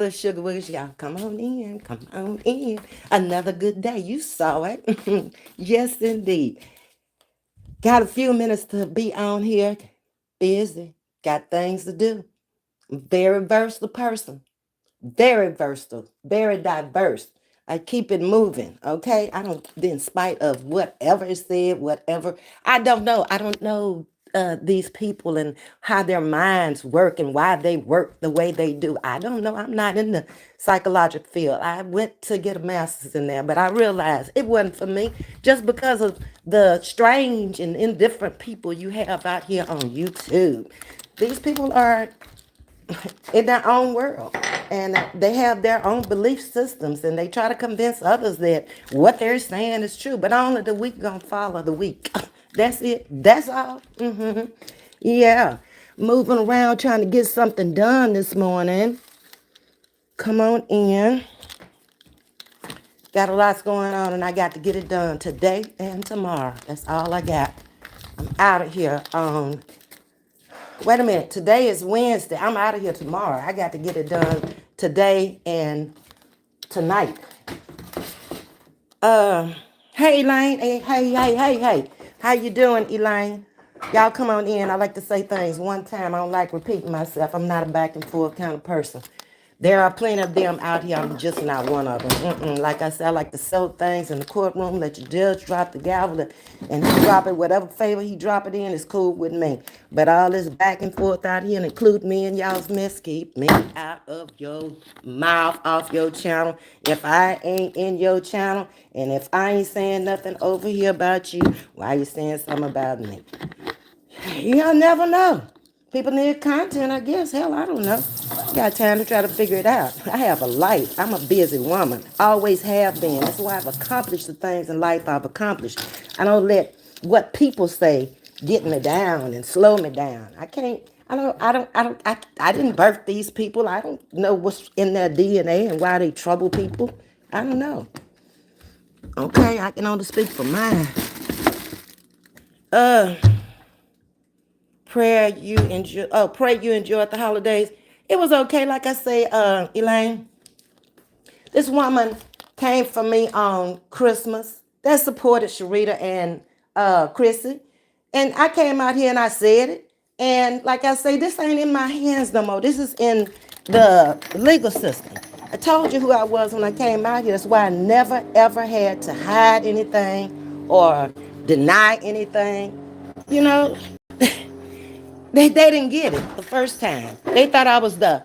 the sugar wish, y'all. Come on in. Come on in. Another good day. You saw it. Yes, indeed. Got a few minutes to be on here. Busy. Got things to do. Very versatile person. Very versatile, very diverse. I keep it moving, okay? I don't, in spite of whatever is said, whatever. I don't know these people and how their minds work and why they work the way they do. I don't know. I'm not in the psychological field. I went to get a master's in there, but I realized it wasn't for me just because of the strange and indifferent people you have out here on YouTube. These people are in their own world and they have their own belief systems and they try to convince others that what they're saying is true, but only the weak gonna follow the weak. That's it. That's all. Yeah, moving around trying to get something done this morning. Come on in. Got a lot going on and I got to get it done today and tomorrow. That's all I got. I'm out of here on Wait a minute. Today is Wednesday. I'm out of here tomorrow. I got to get it done today and tonight. Hey, Elaine. Hey. How you doing, Elaine? Y'all come on in. I like to say things one time. I don't like repeating myself. I'm not a back and forth kind of person. There are plenty of them out here. I'm just not one of them. Like I said, I like to settle things in the courtroom. Let your judge drop the gavel and he drop it. Whatever favor he drop it in is cool with me. But all this back and forth out here and include me in y'all's mess, keep me out of your mouth, off your channel. If I ain't in your channel and if I ain't saying nothing over here about you, why you saying something about me? You'll never know. People need content, I guess. Hell, I don't know. Got time to try to figure it out. I have a life. I'm a busy woman. Always have been. That's why I've accomplished the things in life I've accomplished. I don't let what people say get me down and slow me down. I can't. I didn't birth these people. I don't know what's in their DNA and why they trouble people. I don't know. Okay, I can only speak for mine. Uh, pray you enjoyed the holidays. It was okay, like I say, Elaine. This woman came for me on Christmas. That supported Sharita and Chrissy. And I came out here and I said it. And like I say, this ain't in my hands no more. This is in the legal system. I told you who I was when I came out here. That's why I never ever had to hide anything or deny anything. You know, they didn't get it the first time. They thought I was the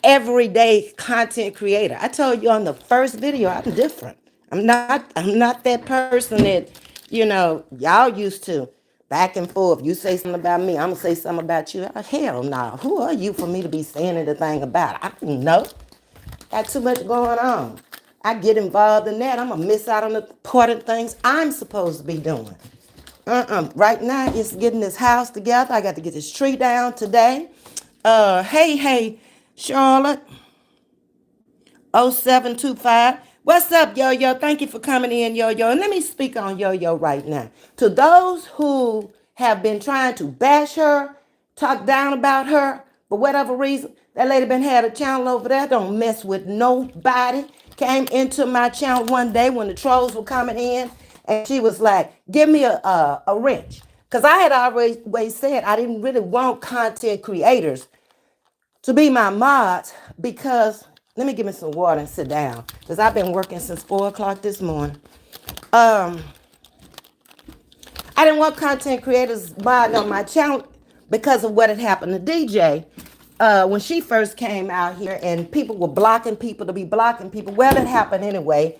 everyday content creator. I told you on the first video, I'm different. I'm not that person that, y'all used to back and forth. You say something about me, I'm gonna say something about you. Hell no. Who are you for me to be saying anything about? I don't know. Got too much going on. I get involved in that, I'm gonna miss out on the important things I'm supposed to be doing. Right now, it's getting this house together. I got to get this tree down today. Hey, Charlotte, 0725. What's up, Yo-Yo? Thank you for coming in, Yo-Yo. And let me speak on Yo-Yo right now. To those who have been trying to bash her, talk down about her, for whatever reason, that lady been had a channel over there. Don't mess with nobody. Came into my channel one day when the trolls were coming in, and she was like, give me a wrench. Because I had always said I didn't really want content creators to be my mods because, let me give me some water and sit down because I've been working since 4 o'clock this morning. Um, I didn't want content creators mod on my channel because of what had happened to DJ when she first came out here and people were blocking people to be blocking people. Well, it happened anyway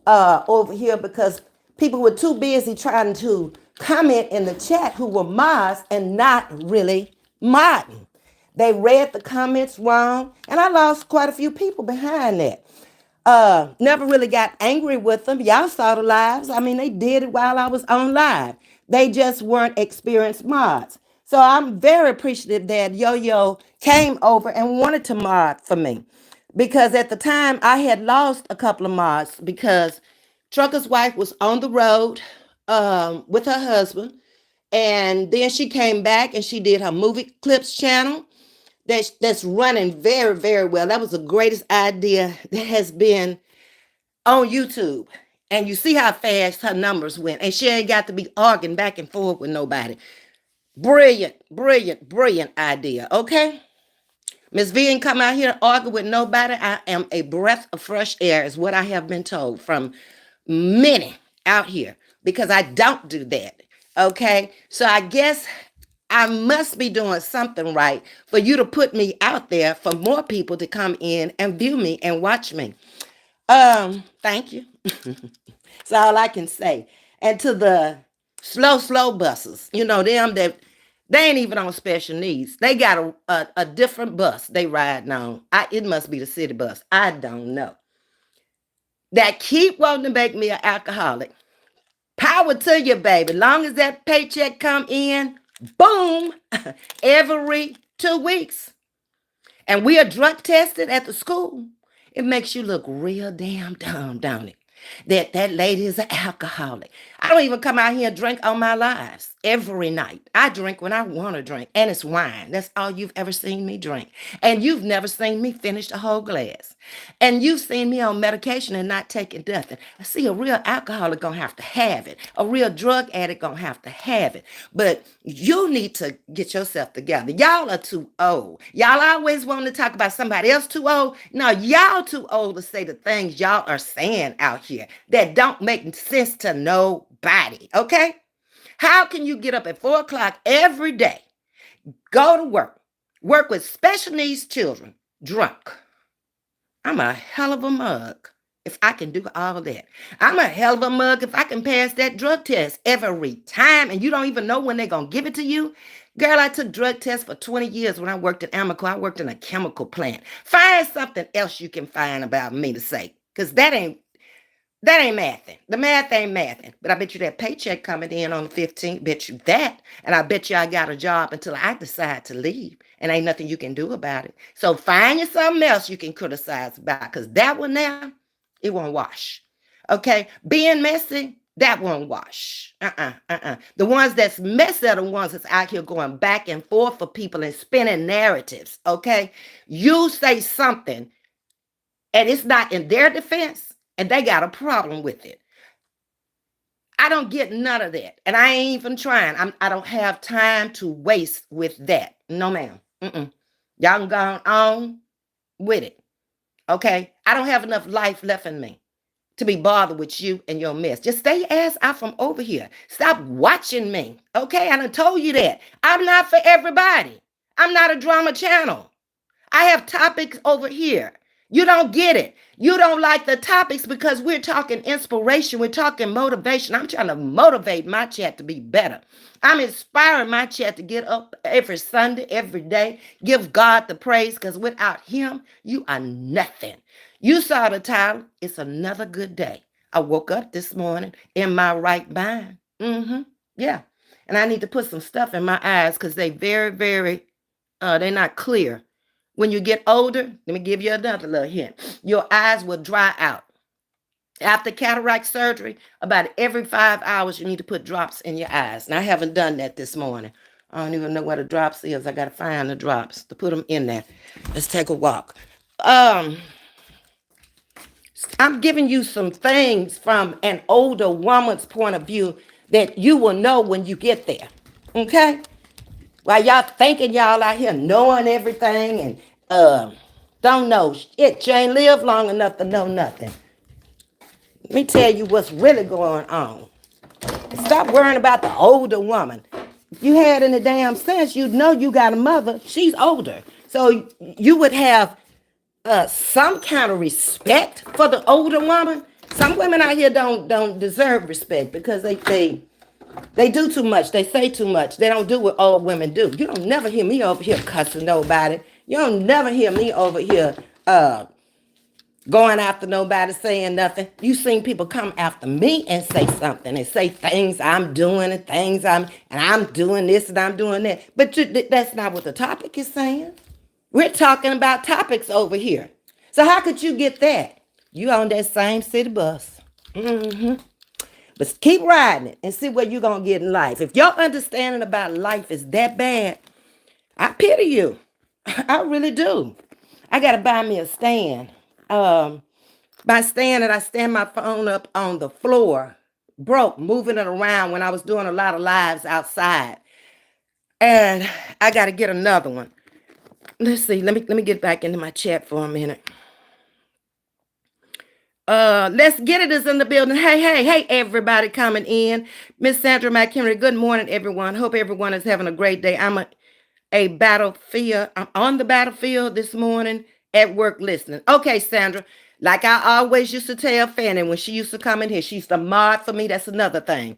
over here because people were too busy trying to comment in the chat who were mods and not really modding. They read the comments wrong, and I lost quite a few people behind that. Never really got angry with them. Y'all saw the lives. I mean, they did it while I was on live. They just weren't experienced mods. So I'm very appreciative that Yo-Yo came over and wanted to mod for me. Because at the time I had lost a couple of mods because Trucker's wife was on the road with her husband. And then she came back and she did her movie clips channel. that's running very, very well. That was the greatest idea that has been on YouTube. And you see how fast her numbers went. And she ain't got to be arguing back and forth with nobody. Brilliant, brilliant, brilliant idea. Okay? Ms.V ain't come out here to argue with nobody. I am a breath of fresh air, is what I have been told from many out here, because I don't do that. Okay? So I guess I must be doing something right for you to put me out there for more people to come in and view me and watch me. Thank you. That's all I can say. And to the slow buses, them that they ain't even on special needs. They got a different bus they riding on. It must be the city bus. I don't know. That keep wanting to make me an alcoholic. Power to you, baby. Long as that paycheck come in, boom, every 2 weeks. And we are drug tested at the school. It makes you look real damn dumb, don't it? That lady is an alcoholic. I don't even come out here and drink on my lives every night. I drink when I want to drink, and it's wine. That's all you've ever seen me drink. And you've never seen me finish a whole glass. And you've seen me on medication and not taking nothing. I see a real alcoholic gonna have to have it. A real drug addict gonna have to have it. But you need to get yourself together. Y'all are too old. Y'all always want to talk about somebody else too old. No, y'all too old to say the things y'all are saying out here that don't make sense to nobody. Okay? How can you get up at 4 o'clock every day, go to work with special needs children, drunk? I'm a hell of a mug if I can do all of that. I'm a hell of a mug if I can pass that drug test every time and you don't even know when they're going to give it to you. Girl, I took drug tests for 20 years when I worked at Amoco. I worked in a chemical plant. Find something else you can find about me to say, because that ain't mathing. The math ain't mathing. But I bet you that paycheck coming in on the 15th, bet you that. And I bet you I got a job until I decide to leave. And ain't nothing you can do about it. So find you something else you can criticize about. Because that one now, it won't wash. Okay? Being messy, that won't wash. The ones that's messy are the ones that's out here going back and forth for people and spinning narratives. Okay? You say something and it's not in their defense, and they got a problem with it. I don't get none of that. And I ain't even trying. I don't have time to waste with that. No, ma'am. Y'all can go on with it. Okay? I don't have enough life left in me to be bothered with you and your mess. Just stay your ass out from over here. Stop watching me. Okay? I done told you that. I'm not for everybody. I'm not a drama channel. I have topics over here. You don't get it. You don't like the topics because we're talking inspiration. We're talking motivation. I'm trying to motivate my chat to be better. I'm inspiring my chat to get up every Sunday, every day. Give God the praise, because without him, you are nothing. You saw the title. It's another good day. I woke up this morning in my right mind. Yeah. And I need to put some stuff in my eyes because they very, very, they're not clear. When you get older, let me give you another little hint. Your eyes will dry out. After cataract surgery, about every 5 hours, you need to put drops in your eyes. And I haven't done that this morning. I don't even know what a drops is. I got to find the drops to put them in there. Let's take a walk. I'm giving you some things from an older woman's point of view that you will know when you get there. Okay? While y'all thinking y'all out here knowing everything and don't know shit. You ain't lived long enough to know nothing. Let me tell you what's really going on. Stop worrying about the older woman. If you had any damn sense, you'd know you got a mother. She's older. So you would have some kind of respect for the older woman. Some women out here don't deserve respect because they do too much. They say too much. They don't do what old women do. You don't never hear me over here cussing nobody. You don't never hear me over here going after nobody, saying nothing. You seen people come after me and say something and say things I'm doing and I'm doing this and I'm doing that. But that's not what the topic is saying. We're talking about topics over here. So how could you get that? You on that same city bus. But keep riding it and see where you're going to get in life. If your understanding about life is that bad, I pity you. I really do. I gotta buy me a stand. Um, by standing, I stand my phone up on the floor, broke, moving it around when I was doing a lot of lives outside. And I gotta get another one. Let's see. Let me get back into my chat for a minute. Let's get it is in the building. Hey, everybody coming in. Miss Sandra McHenry, good morning, everyone. Hope everyone is having a great day. I'm a battlefield. I'm on the battlefield this morning at work listening. Okay, Sandra, like I always used to tell Fanny when she used to come in here, she used to mod for me. That's another thing.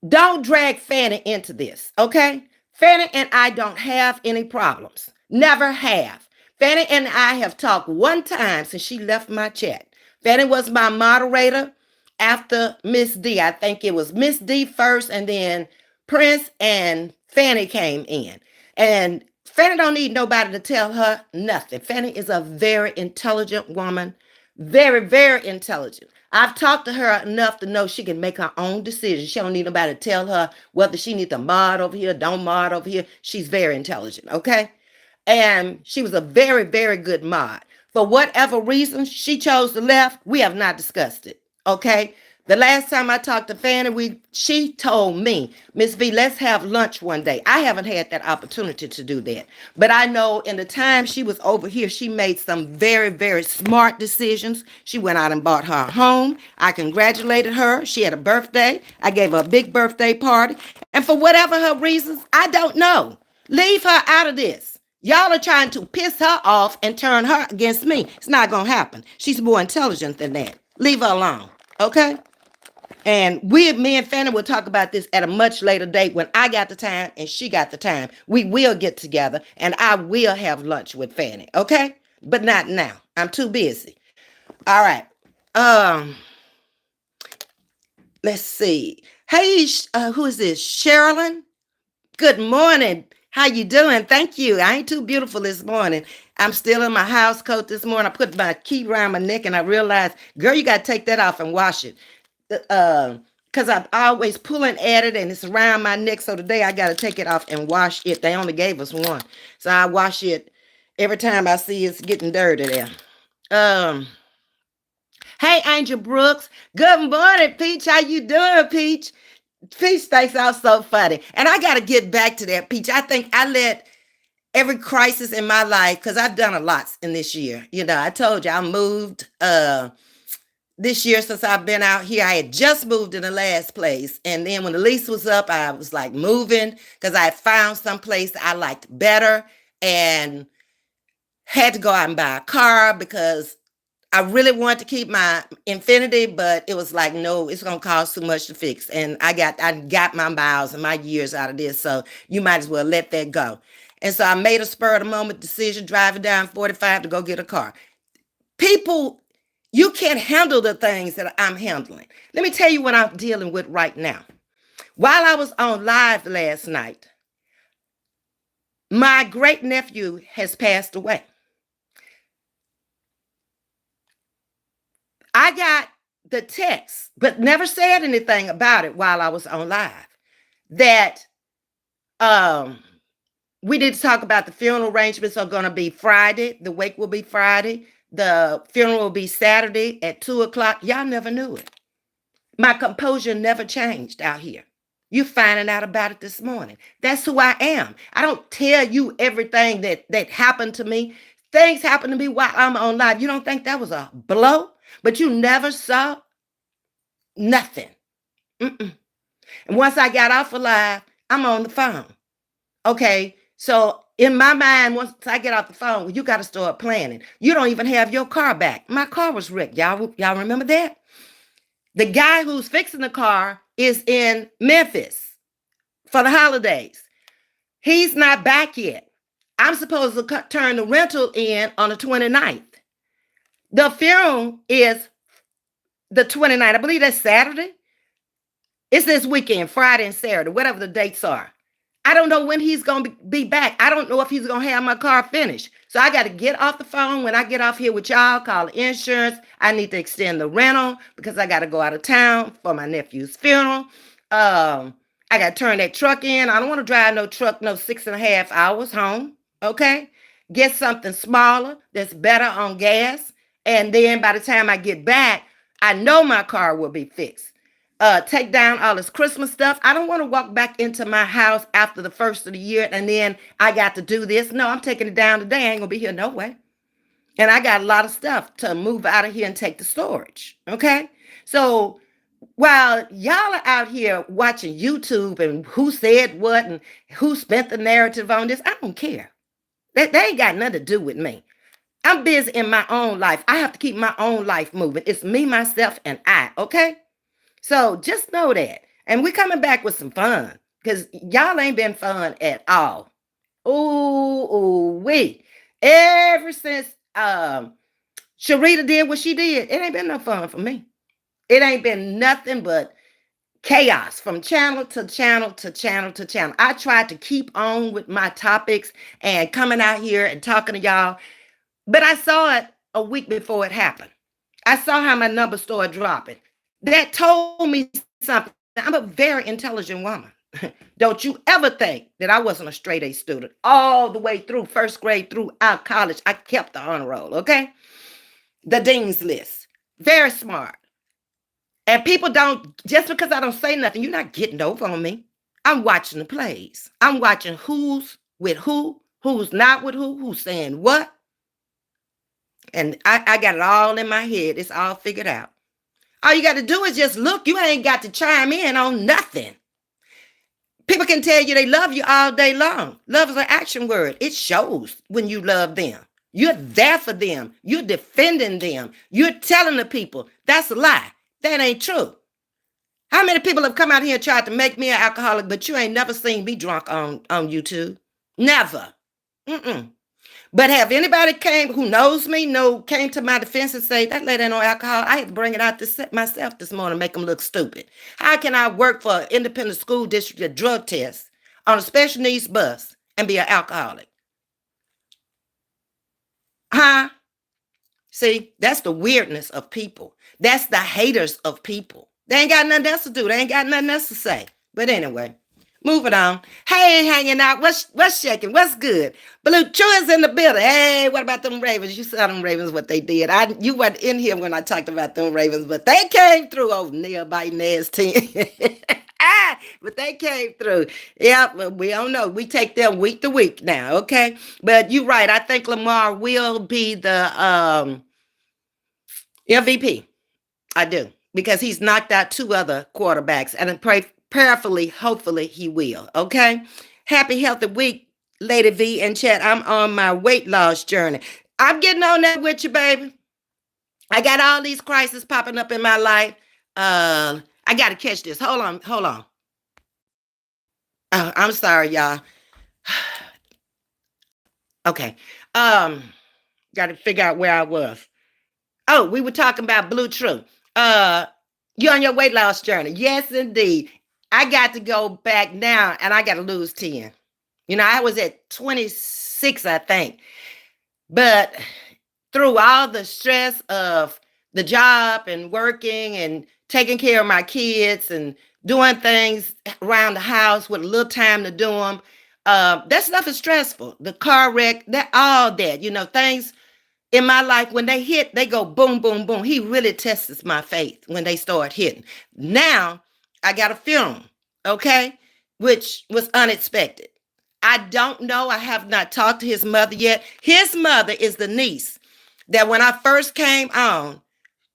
Don't drag Fanny into this, okay? Fanny and I don't have any problems. Never have. Fanny and I have talked one time since she left my chat. Fanny was my moderator after Miss D. I think it was Miss D first, and then Prince and Fanny came in. And Fanny don't need nobody to tell her nothing. Fanny is a very intelligent woman, very, very intelligent. I've talked to her enough to know she can make her own decisions. She don't need nobody to tell her whether she needs to mod over here, don't mod over here. She's very intelligent, okay? And she was a very, very good mod. For whatever reason she chose to left, we have not discussed it, okay? The last time I talked to Fanny, she told me, Miss V, let's have lunch one day. I haven't had that opportunity to do that. But I know in the time she was over here, she made some very, very smart decisions. She went out and bought her a home. I congratulated her. She had a birthday. I gave her a big birthday party. And for whatever her reasons, I don't know. Leave her out of this. Y'all are trying to piss her off and turn her against me. It's not going to happen. She's more intelligent than that. Leave her alone. Okay? And me and Fanny will talk about this at a much later date when I got the time and she got the time. We will get together and I will have lunch with Fanny, okay? But not now. I'm too busy. All right. Um, let's see. Hey, who is this? Sherilyn? Good morning. How you doing? Thank you. I ain't too beautiful this morning. I'm still in my house coat this morning. I put my key around my neck and I realized, girl, you got to take that off and wash it. Because I'm always pulling at it and it's around my neck. So today I got to take it off and wash it. They only gave us one. So I wash it every time I see it's getting dirty there. Um, hey, Angel Brooks. Good morning, Peach. How you doing, Peach? Peach thinks I'm so funny. And I got to get back to that, Peach. I think I let every crisis in my life, because I've done a lot in this year. You know, I told you I moved this year since I've been out here. I had just moved in the last place. And then when the lease was up, I was like moving because I found some place I liked better and had to go out and buy a car because I really wanted to keep my Infinity, but it was like, no, it's gonna cost too much to fix. And I got my miles and my years out of this. So you might as well let that go. And so I made a spur of the moment decision, driving down 45 to go get a car. People, you can't handle the things that I'm handling. Let me tell you what I'm dealing with right now. While I was on live last night, my great nephew has passed away. I got the text, but never said anything about it while I was on live. That um we need to talk about the funeral arrangements are going to be Friday. The wake will be Friday. The funeral will be Saturday at 2:00. Y'all never knew it. My composure never changed out here. You finding out about it this morning. That's who I am. I don't tell you everything that happened to me. Things happen to me while I'm on live. You don't think that was a blow? But you never saw nothing. Mm-mm. And once I got off of live, I'm on the phone. Okay. So in my mind, once I get off the phone, well, you got to start planning. You don't even have your car back. My car was wrecked. Y'all remember that? The guy who's fixing the car is in Memphis for the holidays. He's not back yet. I'm supposed to turn the rental in on the 29th. The funeral is the 29th. I believe that's Saturday. It's this weekend, Friday and Saturday, whatever the dates are. I don't know when he's going to be back. I don't know if he's going to have my car finished. So I got to get off the phone. When I get off here with y'all, call insurance. I need to extend the rental because I got to go out of town for my nephew's funeral. I got to turn that truck in. I don't want to drive no truck, no 6.5 hours home. Okay. get something smaller that's better on gas. And then by the time I get back, I know my car will be fixed. Take down all this Christmas stuff. I don't want to walk back into my house after the first of the year and then I got to do this. No, I'm taking it down today. I ain't gonna be here no way. And I got a lot of stuff to move out of here and take to storage. Okay. So while y'all are out here watching YouTube and who said what and who spent the narrative on this, I don't care. They ain't got nothing to do with me. I'm busy in my own life. I have to keep my own life moving. It's me, myself, and I. Okay. So just know that. And we coming back with some fun because y'all ain't been fun at all. We ever since Sharita did what she did, it ain't been no fun for me. It ain't been nothing but chaos from channel to channel to channel to channel. I tried to keep on with my topics and coming out here and talking to y'all, but I saw it a week before it happened. I saw how my numbers started dropping. That told me something. I'm a very intelligent woman. Don't you ever think that I wasn't a straight A student all the way through first grade throughout college. I kept the honor roll, okay? The dean's list. Very smart. And people don't, just because I don't say nothing, you're not getting over on me. I'm watching the plays. I'm watching who's with who's not with who's saying what. And I got it all in my head. It's all figured out. All you got to do is just look. You ain't got to chime in on nothing. People can tell you they love you all day long. Love is an action word. It shows when you love them. You're there for them. You're defending them. You're telling the people that's a lie. That ain't true. How many people have come out here and tried to make me an alcoholic, but you ain't never seen me drunk on YouTube? Never. Mm-mm. But have anybody came who knows me, came to my defense and say, that lady ain't no alcohol? I had to bring it out myself this morning, make them look stupid. How can I work for an independent school district, a drug test on a special needs bus and be an alcoholic? Huh? See, that's the weirdness of people. That's the haters of people. They ain't got nothing else to do. They ain't got nothing else to say. But anyway, moving on. Hey, hanging out. What's shaking? What's good? Blue Chew is in the building. Hey, what about them Ravens? You saw them Ravens, what they did. You weren't in here when I talked about them Ravens, but they came through over nearby Ned's team. But they came through. Yeah, but we don't know. We take them week to week now, okay? But you're right. I think Lamar will be the MVP. I do. Because he's knocked out two other quarterbacks. And I pray prayerfully, hopefully he will. Okay. Happy healthy week, Lady V and chat. I'm on my weight loss journey. I'm getting on that with you, baby. I got all these crises popping up in my life. I got to catch this. Hold on. I'm sorry, y'all. Okay. Got to figure out where I was. Oh, we were talking about Blue True. You're on your weight loss journey. Yes, indeed. I got to go back now and I got to lose 10. You know, I was at 26, I think. But through all the stress of the job and working and taking care of my kids and doing things around the house with a little time to do them, that stuff is stressful. The car wreck, all that, things in my life, when they hit, they go boom, boom, boom. He really tests my faith when they start hitting. Now, I got a funeral, okay, which was unexpected. I don't know. I have not talked to his mother yet. His mother is the niece that when I first came on,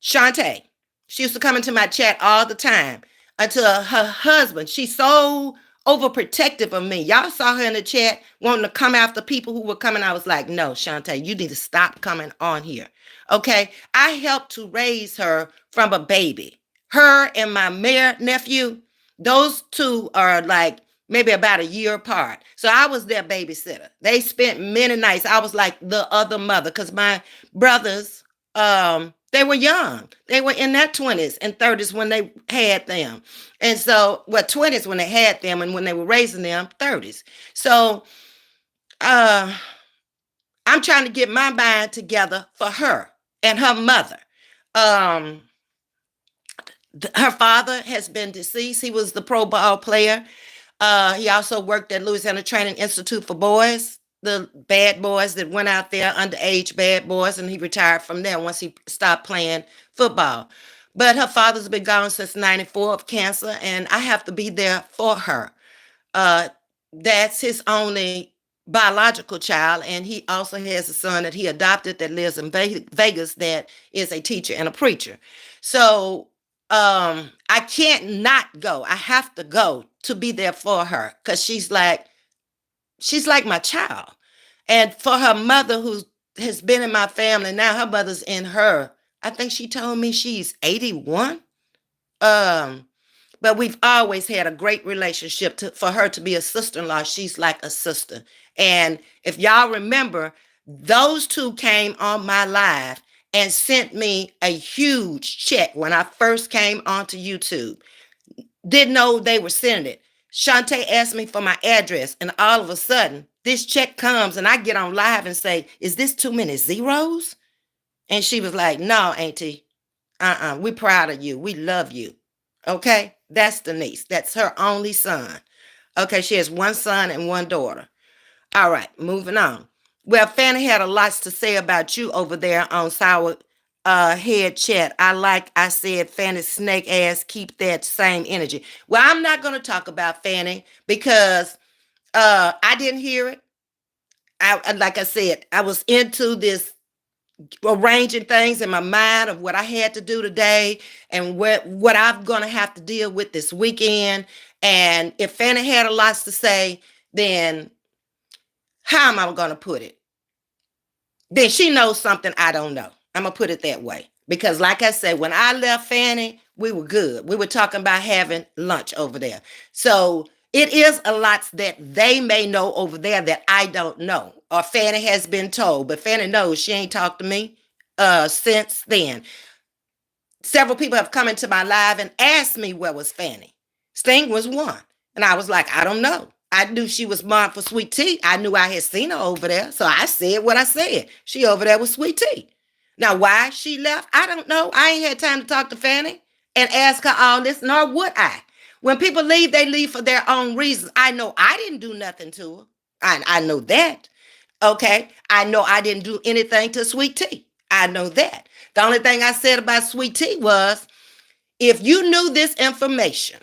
Shantae, she used to come into my chat all the time until her husband, she's so overprotective of me. Y'all saw her in the chat wanting to come after people who were coming. I was like, no, Shantae, you need to stop coming on here. Okay. I helped to raise her from a baby. Her and my mayor nephew, those two are like maybe about a year apart. So I was their babysitter. They spent many nights. I was like the other mother because my brothers, they were young. They were in their 20s and 30s when they had them. And so, 20s when they had them, and when they were raising them, 30s. So I'm trying to get my mind together for her and her mother. Her father has been deceased. He was the pro ball player. He also worked at Louisiana Training Institute for Boys. the bad boys that went out there, underage bad boys, and he retired from there once he stopped playing football. But her father's been gone since 94 of cancer, and I have to be there for her. Uh, that's his only biological child, and he also has a son that he adopted that lives in Vegas that is a teacher and a preacher. So I can't not go. I have to go to be there for her because she's like my child. And for her mother, who has been in my family now, her mother's in her. I think she told me she's 81. Um, but we've always had a great relationship. For her to be a sister-in-law, she's like a sister. And if y'all remember, those two came on my live and sent me a huge check when I first came onto YouTube. Didn't know they were sending it. Shantae asked me for my address, and all of a sudden, this check comes, and I get on live and say, "Is this too many zeros?" And she was like, "No, Auntie. We're proud of you. We love you." Okay? That's the niece. That's her only son. Okay, she has one son and one daughter. All right, moving on. Well, Fanny had a lot to say about you over there on Sour Head Chat. I said, Fanny snake ass, keep that same energy. Well, I'm not going to talk about Fanny because I didn't hear it. Like I said, I was into this arranging things in my mind of what I had to do today and what I'm going to have to deal with this weekend. And if Fanny had a lot to say, then how am I going to put it? Then she knows something I don't know. I'm going to put it that way. Because like I said, when I left Fanny, we were good. We were talking about having lunch over there. So it is a lot that they may know over there that I don't know. Or Fanny has been told. But Fanny knows she ain't talked to me since then. Several people have come into my live and asked me where was Fanny. Sting was one. And I was like, I don't know. I knew she was marked for Sweet Tea. I knew I had seen her over there. So I said what I said. She over there with Sweet Tea. Now, why she left, I don't know. I ain't had time to talk to Fanny and ask her all this, nor would I. When people leave, they leave for their own reasons. I know I didn't do nothing to her. I know that. Okay. I know I didn't do anything to Sweet Tea. I know that. The only thing I said about Sweet Tea was, if you knew this information,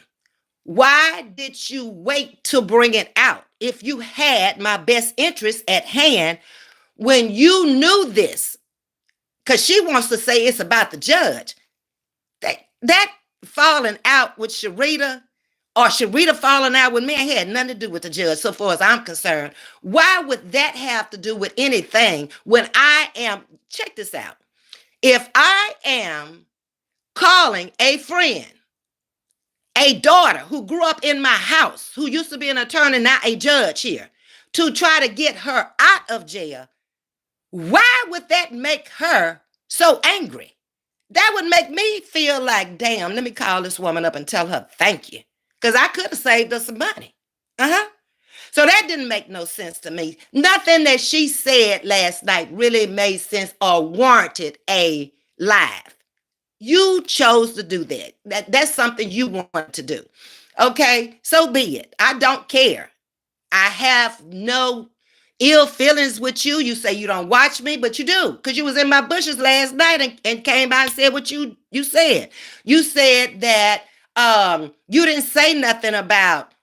why did you wait to bring it out? If you had my best interest at hand when you knew this, because she wants to say it's about the judge. That falling out with Sharita or Sharita falling out with me, it had nothing to do with the judge so far as I'm concerned. Why would that have to do with anything when I am, check this out. If I am calling a friend, a daughter who grew up in my house, who used to be an attorney, now a judge here, to try to get her out of jail, why would that make her so angry? That would make me feel like, damn, let me call this woman up and tell her thank you. Because I could have saved her some money. Uh-huh. So that didn't make no sense to me. Nothing that she said last night really made sense or warranted a live. You chose to do that. That's something you want to do. Okay, so be it. I don't care. I have no ill feelings with you. You say you don't watch me, but you do, because you was in my bushes last night and came by and said what you said. You said that you didn't say nothing about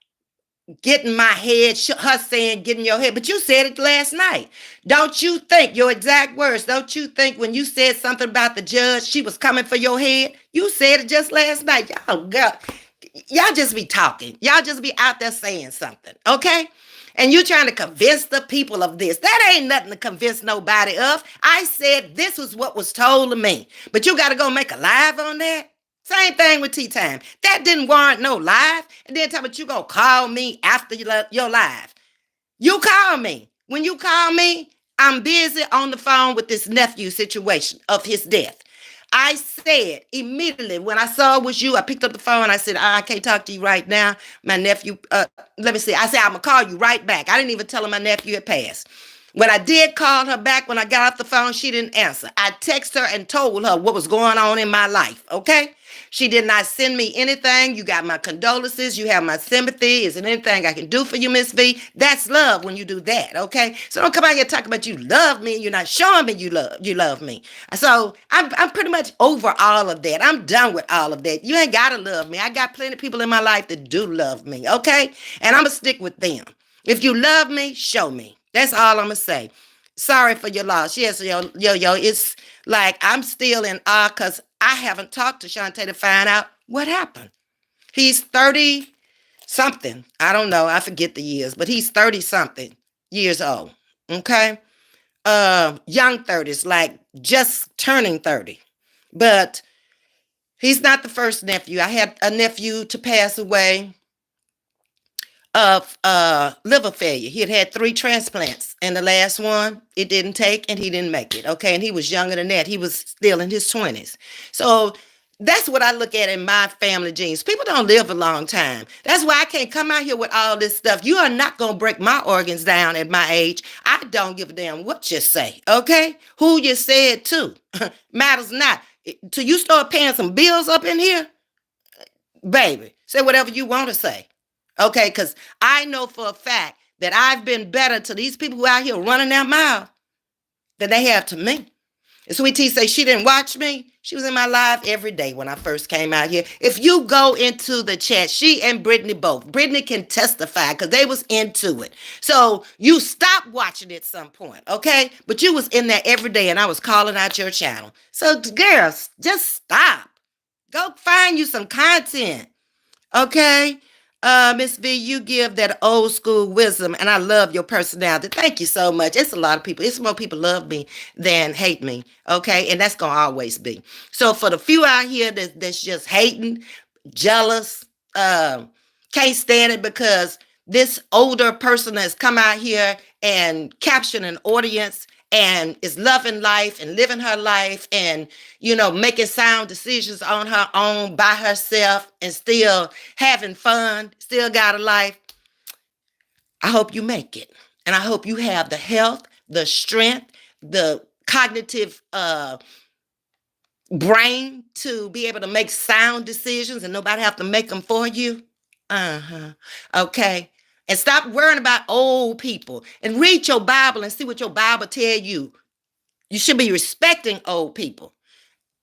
getting my head, her saying getting your head, but you said it last night. Don't you think, your exact words, don't you think when you said something about the judge, she was coming for your head? You said it just last night. Y'all just be talking. Y'all just be out there saying something, okay? And you trying to convince the people of this. That ain't nothing to convince nobody of. I said this was what was told to me. But you got to go make a live on that? Same thing with tea time. That didn't warrant no live. And then tell me you gonna call me after your live. You call me. When you call me, I'm busy on the phone with this nephew situation of his death. I said immediately when I saw it was you, I picked up the phone. I said, I can't talk to you right now. My nephew, let me see. I said, I'm going to call you right back. I didn't even tell him my nephew had passed. When I did call her back, when I got off the phone, she didn't answer. I texted her and told her what was going on in my life, okay? She did not send me anything. You got my condolences. You have my sympathy. Is there anything I can do for you, Miss V? That's love when you do that, okay? So don't come out here talking about you love me and you're not showing me you love me. So I'm pretty much over all of that. I'm done with all of that. You ain't gotta love me. I got plenty of people in my life that do love me, okay? And I'm gonna stick with them. If you love me, show me. That's all I'm gonna say. Sorry for your loss. Yes, yo. It's like I'm still in awe because I haven't talked to Shantae to find out what happened. He's 30 something. I don't know. I forget the years, but he's 30 something years old. Okay. Young 30s, like just turning 30. But he's not the first nephew. I had a nephew to pass away of liver failure. He had 3 transplants, and the last one it didn't take, and he didn't make it. Okay, and he was younger than that. He was still in his 20s. So that's what I look at in my family genes. People don't live a long time. That's why I can't come out here with all this stuff. You are not gonna break my organs down at my age. I don't give a damn what you say. Okay, who you say it to matters not. Till you start paying some bills up in here, baby, say whatever you want to say. Okay, because I know for a fact that I've been better to these people who out here running their mouth than they have to me. And Sweet Tea say she didn't watch me. She was in my live every day when I first came out here. If you go into the chat, she and Brittany both. Brittany can testify because they was into it. So you stopped watching at some point, okay? But you was in there every day and I was calling out your channel. So girls, just stop. Go find you some content. Okay. Ms.V, you give that old school wisdom, and I love your personality. Thank you so much. It's a lot of people. It's more people love me than hate me. Okay. And that's going to always be. So for the few out here that's just hating, jealous, can't stand it because this older person has come out here and captured an audience and is loving life and living her life and, making sound decisions on her own by herself and still having fun, still got a life. I hope you make it. And I hope you have the health, the strength, the cognitive brain to be able to make sound decisions and nobody have to make them for you. Okay. And stop worrying about old people and read your Bible and see what your Bible tell you. You should be respecting old people.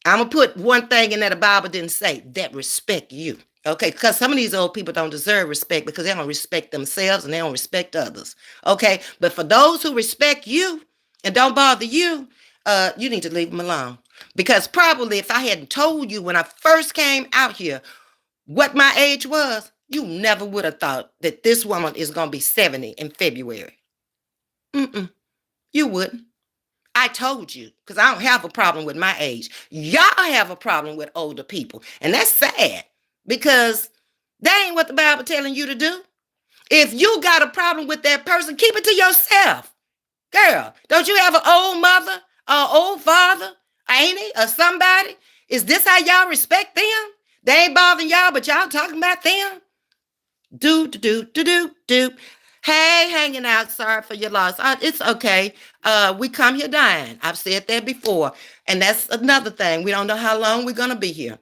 I'm going to put one thing in that the Bible didn't say, that respect you. Okay, because some of these old people don't deserve respect because they don't respect themselves and they don't respect others. Okay, but for those who respect you and don't bother you, you need to leave them alone. Because probably if I hadn't told you when I first came out here what my age was, you never would have thought that this woman is going to be 70 in February. You wouldn't. I told you, because I don't have a problem with my age. Y'all have a problem with older people. And that's sad because that ain't what the Bible telling you to do. If you got a problem with that person, keep it to yourself. Girl, don't you have an old mother or old father, auntie, or somebody? Is this how y'all respect them? They ain't bothering y'all, but y'all talking about them? Do. Hey, hanging out. Sorry for your loss. It's okay. We come here dying. I've said that before. And that's another thing. We don't know how long we're going to be here.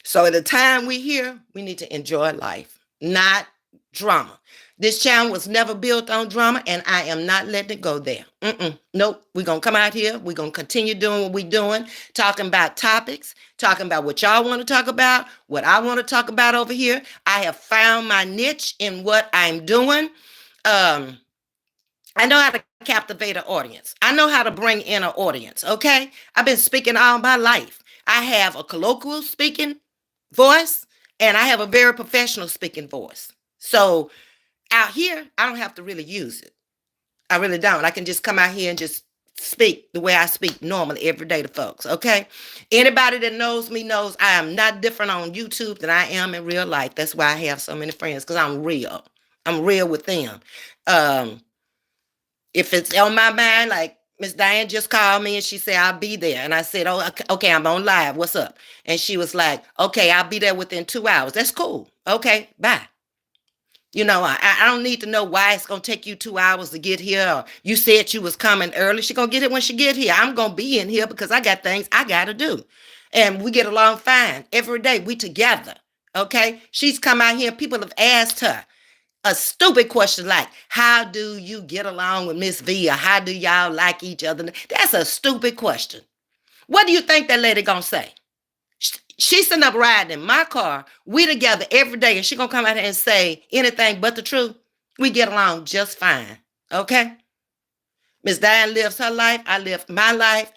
So at the time we're here, we need to enjoy life, not drama. This channel was never built on drama, and I am not letting it go there. Nope. We're going to come out here. We're going to continue doing what we're doing, talking about topics, talking about what y'all want to talk about, what I want to talk about over here. I have found my niche in what I'm doing. I know how to captivate an audience. I know how to bring in an audience, okay? I've been speaking all my life. I have a colloquial speaking voice, and I have a very professional speaking voice. So out here, I don't have to really use it. I really don't. I can just come out here and just speak the way I speak normally every day to folks, okay? Anybody that knows me knows I am not different on YouTube than I am in real life. That's why I have so many friends, because I'm real. I'm real with them. If it's on my mind, like Miss Diane just called me and she said, I'll be there. And I said, oh, okay, I'm on live. What's up? And she was like, okay, I'll be there within 2 hours. That's cool. Okay, bye. I don't need to know why it's gonna take you 2 hours to get here. Or you said you was coming early. She gonna get it when she get here. I'm gonna be in here because I got things I gotta do, and we get along fine every day. We together, okay? She's come out here. People have asked her a stupid question like, "How do you get along with Miss V?" or "How do y'all like each other?" That's a stupid question. What do you think that lady gonna say? She's sitting up riding in my car. We together every day, and she gonna come out here and say anything but the truth. We get along just fine. Okay? Miss Diane lives her life. I live my life.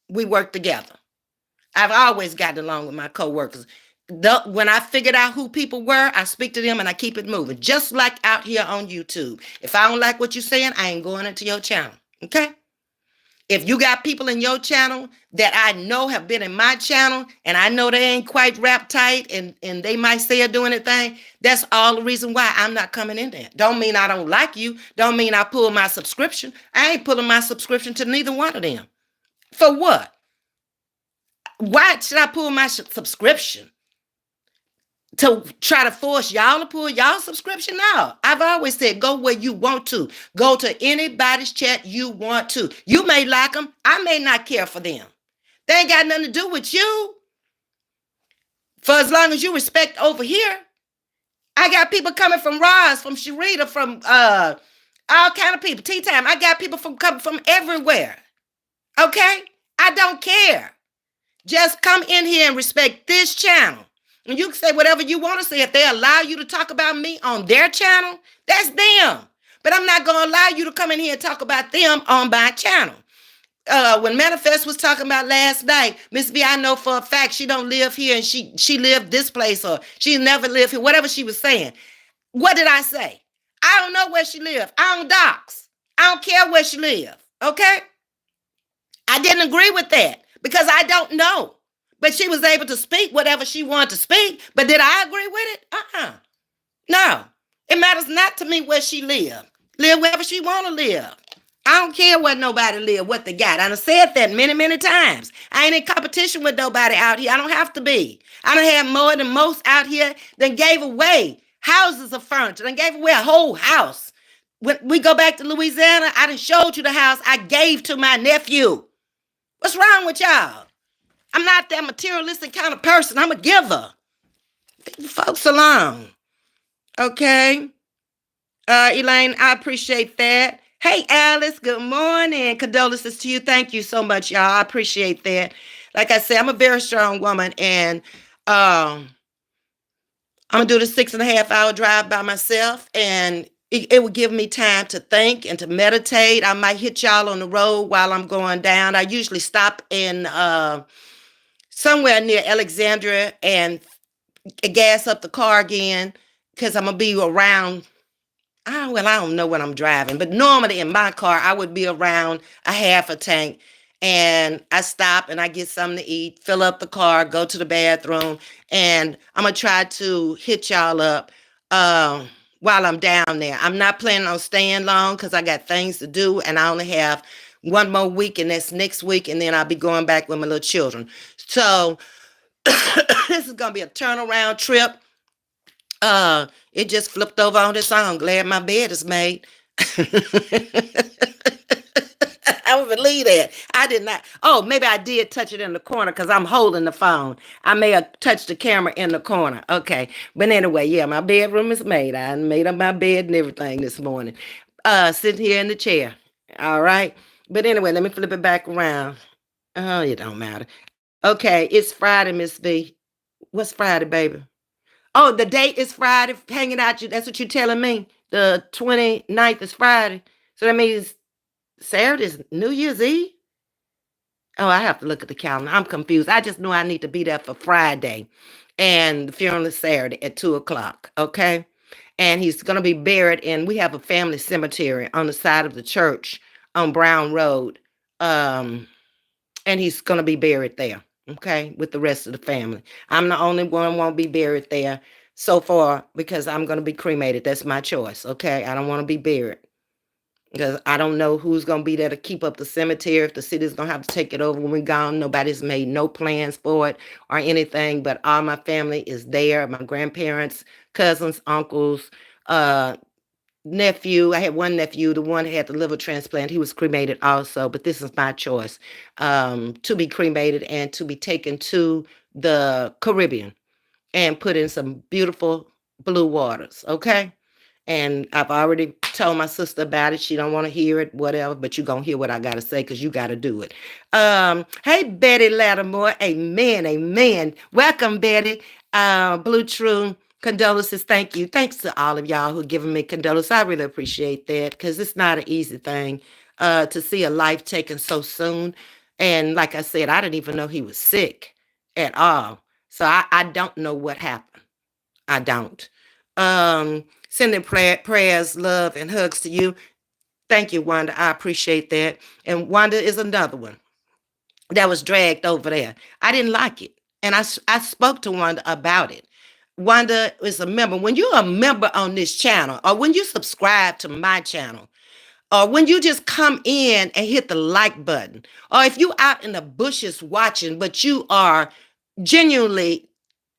We work together. I've always gotten along with my coworkers. When I figured out who people were, I speak to them and I keep it moving. Just like out here on YouTube. If I don't like what you're saying, I ain't going into your channel. Okay? If you got people in your channel that I know have been in my channel and I know they ain't quite wrapped tight and they might say or do anything, that's all the reason why I'm not coming in there. Don't mean I don't like you. Don't mean I pull my subscription. I ain't pulling my subscription to neither one of them. For what? Why should I pull my subscription? To try to force y'all to pull y'all subscription? No. I've always said go where you want to. Go to anybody's chat you want to. You may like them. I may not care for them. They ain't got nothing to do with you. For as long as you respect over here. I got people coming from Roz, from Sharita, from all kind of people. Tea Time. I got people coming from everywhere. Okay? I don't care. Just come in here and respect this channel. And you can say whatever you want to say. If they allow you to talk about me on their channel, that's them. But I'm not going to allow you to come in here and talk about them on my channel. When Manifest was talking about last night, Ms.V, I know for a fact she don't live here and she lived this place or she never lived here, whatever she was saying. What did I say? I don't know where she lived. I don't dox. I don't care where she lived. Okay? I didn't agree with that because I don't know. But she was able to speak whatever she wanted to speak. But did I agree with it? No. It matters not to me where she lived. Live wherever she want to live. I don't care where nobody live, what they got. I done said that many, many times. I ain't in competition with nobody out here. I don't have to be. I done had more than most out here that gave away houses of furniture. They gave away a whole house. When we go back to Louisiana, I done showed you the house I gave to my nephew. What's wrong with y'all? I'm not that materialistic kind of person. I'm a giver. Leave folks alone. Okay? Elaine, I appreciate that. Hey, Alice, good morning. Condolences to you. Thank you so much, y'all. I appreciate that. Like I said, I'm a very strong woman, and I'm going to do the 6.5 hour drive by myself, and it would give me time to think and to meditate. I might hit y'all on the road while I'm going down. I usually stop in somewhere near Alexandria and gas up the car again because I'm going to be around. I don't know when I'm driving, but normally in my car, I would be around a half a tank. And I stop and I get something to eat, fill up the car, go to the bathroom, and I'm going to try to hit y'all up while I'm down there. I'm not planning on staying long because I got things to do, and I only have one more week, and that's next week, and then I'll be going back with my little children. So this is going to be a turnaround trip. It just flipped over on its own. Glad my bed is made. I would believe that. I did not. Oh, maybe I did touch it in the corner because I'm holding the phone. I may have touched the camera in the corner. Okay. But anyway, yeah, my bedroom is made. I made up my bed and everything this morning. Sitting here in the chair. All right. But anyway, let me flip it back around. Oh, it don't matter. Okay, it's Friday, Miss V. What's Friday, baby? Oh, the date is Friday. Hanging out. That's what you're telling me. The 29th is Friday. So that means Saturday is New Year's Eve? Oh, I have to look at the calendar. I'm confused. I just know I need to be there for Friday. And the funeral is Saturday at 2 o'clock. Okay. And he's going to be buried in, we have a family cemetery on the side of the church on Brown Road. And he's going to be buried there. Okay. With the rest of the family. I'm the only one who won't be buried there so far because I'm going to be cremated. That's my choice. Okay. I don't want to be buried. Because I don't know who's going to be there to keep up the cemetery. If the city's going to have to take it over when we're gone. Nobody's made no plans for it or anything. But all my family is there. My grandparents, cousins, uncles, uh, nephew. I had one nephew, the one that had the liver transplant. He was cremated also, but this is my choice, to be cremated and to be taken to the Caribbean and put in some beautiful blue waters. Okay. And I've already told my sister about it. She don't want to hear it, whatever, but you going to hear what I got to say because you got to do it. Hey, Betty Lattimore. Amen, amen. Welcome, Betty. Blue True, condolences. Thank you. Thanks to all of y'all who given me condolences. I really appreciate that because it's not an easy thing to see a life taken so soon. And like I said, I didn't even know he was sick at all. So I don't know what happened. I don't. Sending prayers, love, and hugs to you. Thank you, Wanda. I appreciate that. And Wanda is another one that was dragged over there. I didn't like it. And I spoke to Wanda about it. Wanda is a member. When you're a member on this channel, or when you subscribe to my channel, or when you just come in and hit the like button, or if you out in the bushes watching, but you are genuinely,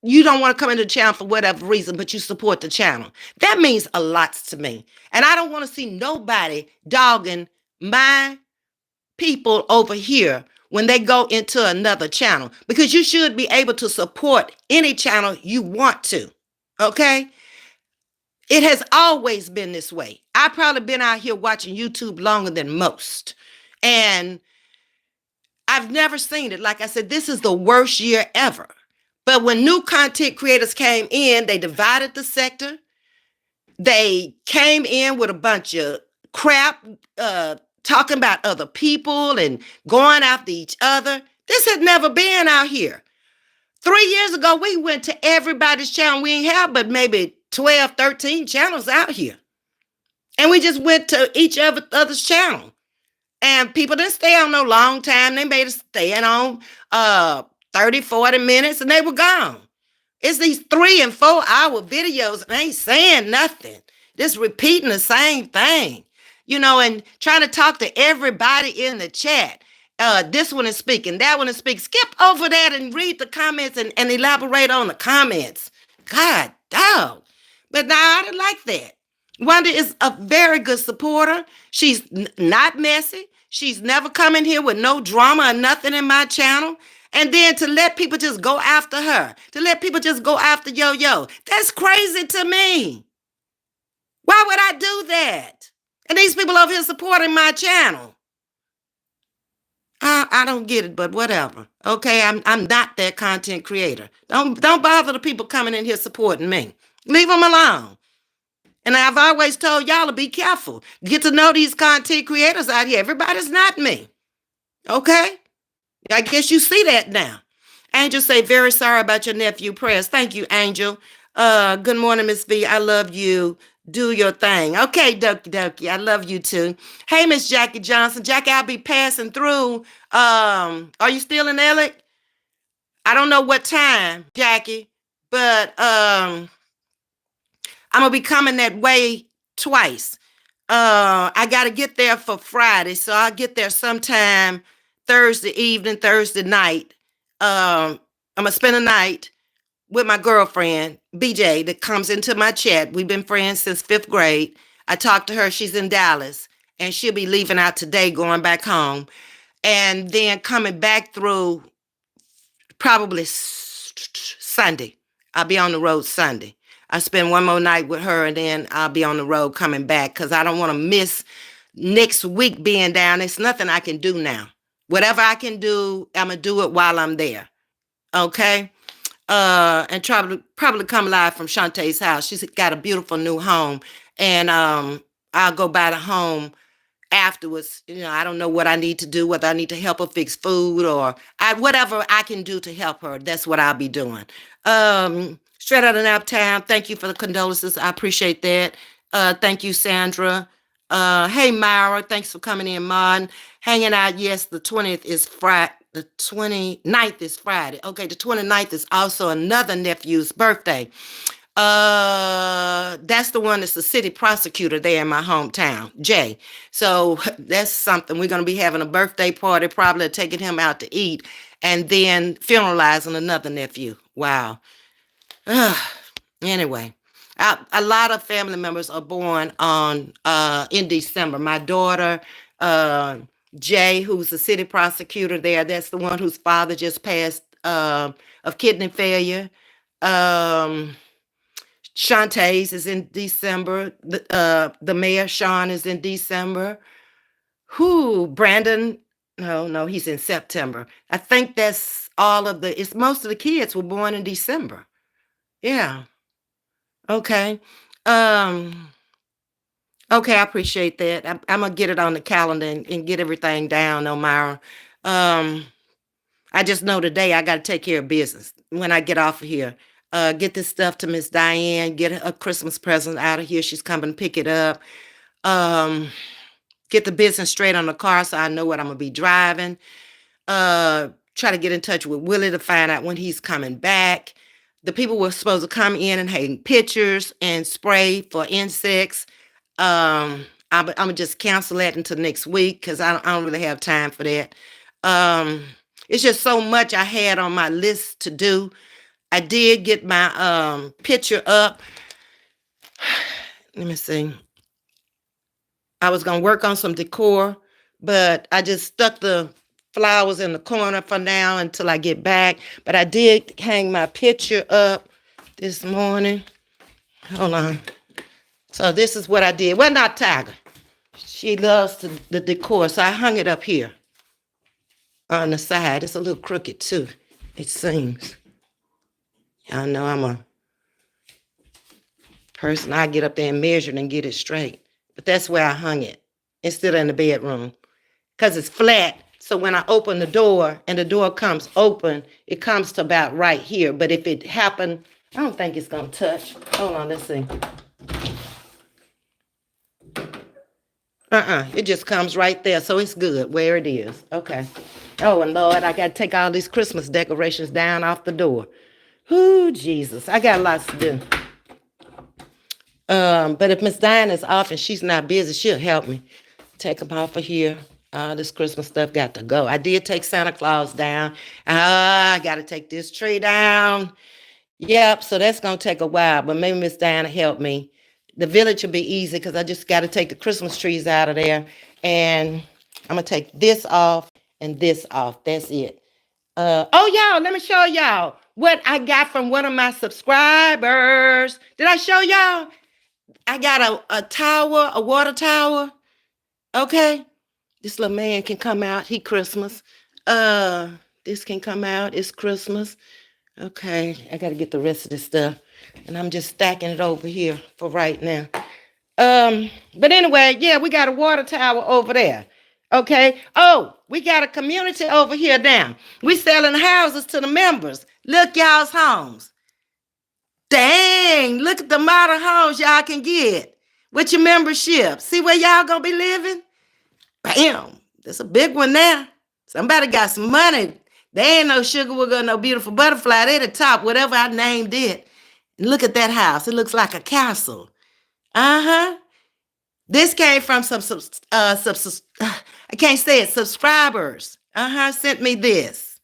you don't want to come into the channel for whatever reason, but you support the channel. That means a lot to me. And I don't want to see nobody dogging my people over here when they go into another channel, because you should be able to support any channel you want to. Okay? It has always been this way. I've probably been out here watching YouTube longer than most. And I've never seen it. Like I said, this is the worst year ever. But when new content creators came in, they divided the sector. They came in with a bunch of crap, talking about other people and going after each other. This had never been out here. 3 years ago, we went to everybody's channel. We ain't have but maybe 12, 13 channels out here. And we just went to each other's channel. And people didn't stay on no long time. They made us stay on 30, 40 minutes and they were gone. It's these 3 and 4 hour videos and ain't saying nothing. Just repeating the same thing, and trying to talk to everybody in the chat. This one is speaking, that one is speaking. Skip over that and read the comments and elaborate on the comments. God, dog. But now I didn't like that. Wanda is a very good supporter. She's not messy. She's never come in here with no drama or nothing in my channel. And then to let people just go after her, to let people just go after Yo-Yo, that's crazy to me. Why would I do that? And these people over here supporting my channel. I don't get it, but whatever. Okay, I'm not that content creator. Don't bother the people coming in here supporting me. Leave them alone. And I've always told y'all to be careful. Get to know these content creators out here. Everybody's not me. Okay? I guess you see that now. Angel say, very sorry about your nephew. Prayers. Thank you, Angel. Good morning, Ms.V. I love you. Do your thing. Okay, Dokie. I love you too. Hey, Miss Jackie Johnson. Jackie, I'll be passing through. Are you still in Ellick? I don't know what time, Jackie, but I'm gonna be coming that way twice. I gotta get there for Friday, so I'll get there sometime Thursday evening, Thursday night. I'm gonna spend a night with my girlfriend, BJ, that comes into my chat. We've been friends since 5th grade. I talked to her. She's in Dallas, and she'll be leaving out today, going back home, and then coming back through probably Sunday. I'll be on the road Sunday. I spend one more night with her, and then I'll be on the road coming back because I don't want to miss next week being down. There's nothing I can do now. Whatever I can do, I'm going to do it while I'm there. Okay? And probably come live from Shantae's house. She's got a beautiful new home. And I'll go by the home afterwards. I don't know what I need to do, whether I need to help her fix food or whatever I can do to help her. That's what I'll be doing. Straight out of Naptown, thank you for the condolences. I appreciate that. Thank you, Sandra. Hey, Myra, thanks for coming in, Mon. Hanging out, yes, the 20th is Friday. The 29th is Friday. Okay, the 29th is also another nephew's birthday. That's the one that's the city prosecutor there in my hometown, Jay. So that's something. We're going to be having a birthday party, probably taking him out to eat, and then funeralizing another nephew. Wow. Anyway, A lot of family members are born on in December. My daughter, uh, Jay, who's the city prosecutor there, that's the one whose father just passed of kidney failure. Um, Shantae's is in December. The mayor, Sean, is in December. Who? Brandon? No, no, he's in September. I think that's all of the. It's most of the kids were born in December. Yeah. Okay. Um. Okay, I appreciate that. I'm gonna get it on the calendar and get everything down, Omara. Um. I just know today I got to take care of business when I get off of here. Get this stuff to Miss Diane. Get a Christmas present out of here. She's coming to pick it up. Um. Get the business straight on the car so I know what I'm gonna be driving. Try to get in touch with Willie to find out when he's coming back. The people were supposed to come in and hang pictures and spray for insects. I'm gonna just cancel that until next week because I don't really have time for that. Um, it's just so much I had on my list to do. I did get my picture up. Let me see. I was gonna work on some decor, but I just stuck the flowers in the corner for now until I get back. But I did hang my picture up this morning. Hold on. So this is what I did. Well, not Tiger. She loves the decor, so I hung it up here on the side. It's a little crooked too, it seems. I know I'm a person. I get up there and measure it and get it straight. But that's where I hung it instead of in the bedroom. Because it's flat. So when I open the door and the door comes open, it comes to about right here. But if it happened, I don't think it's going to touch. Hold on, let's see. It just comes right there. So it's good where it is. Okay. Oh, and Lord, I got to take all these Christmas decorations down off the door. Ooh, Jesus. I got lots to do. But if Miss Diane is off and she's not busy, she'll help me take them off of here. All this Christmas stuff got to go. I did take Santa Claus down. I got to take this tree down. Yep, so that's going to take a while, but maybe Miss Diana help me. The village will be easy because I just got to take the Christmas trees out of there. And I'm going to take this off and this off. That's it. Oh, y'all, let me show y'all what I got from one of my subscribers. Did I show y'all? I got a tower, a water tower. Okay. This little man can come out. He Christmas. This can come out. It's Christmas. Okay, I gotta get the rest of this stuff. And I'm just stacking it over here for right now. But anyway, yeah, we got a water tower over there. Okay. Oh, we got a community over here now. We selling houses to the members. Look, y'all's homes. Dang, look at the model homes y'all can get with your membership. See where y'all gonna be living? Bam. That's a big one there. Somebody got some money. They ain't no sugar, we're gonna no beautiful butterfly. They the top, whatever I named it. And look at that house. It looks like a castle. Uh-huh. This came from I can't say it, subscribers. Uh-huh. Sent me this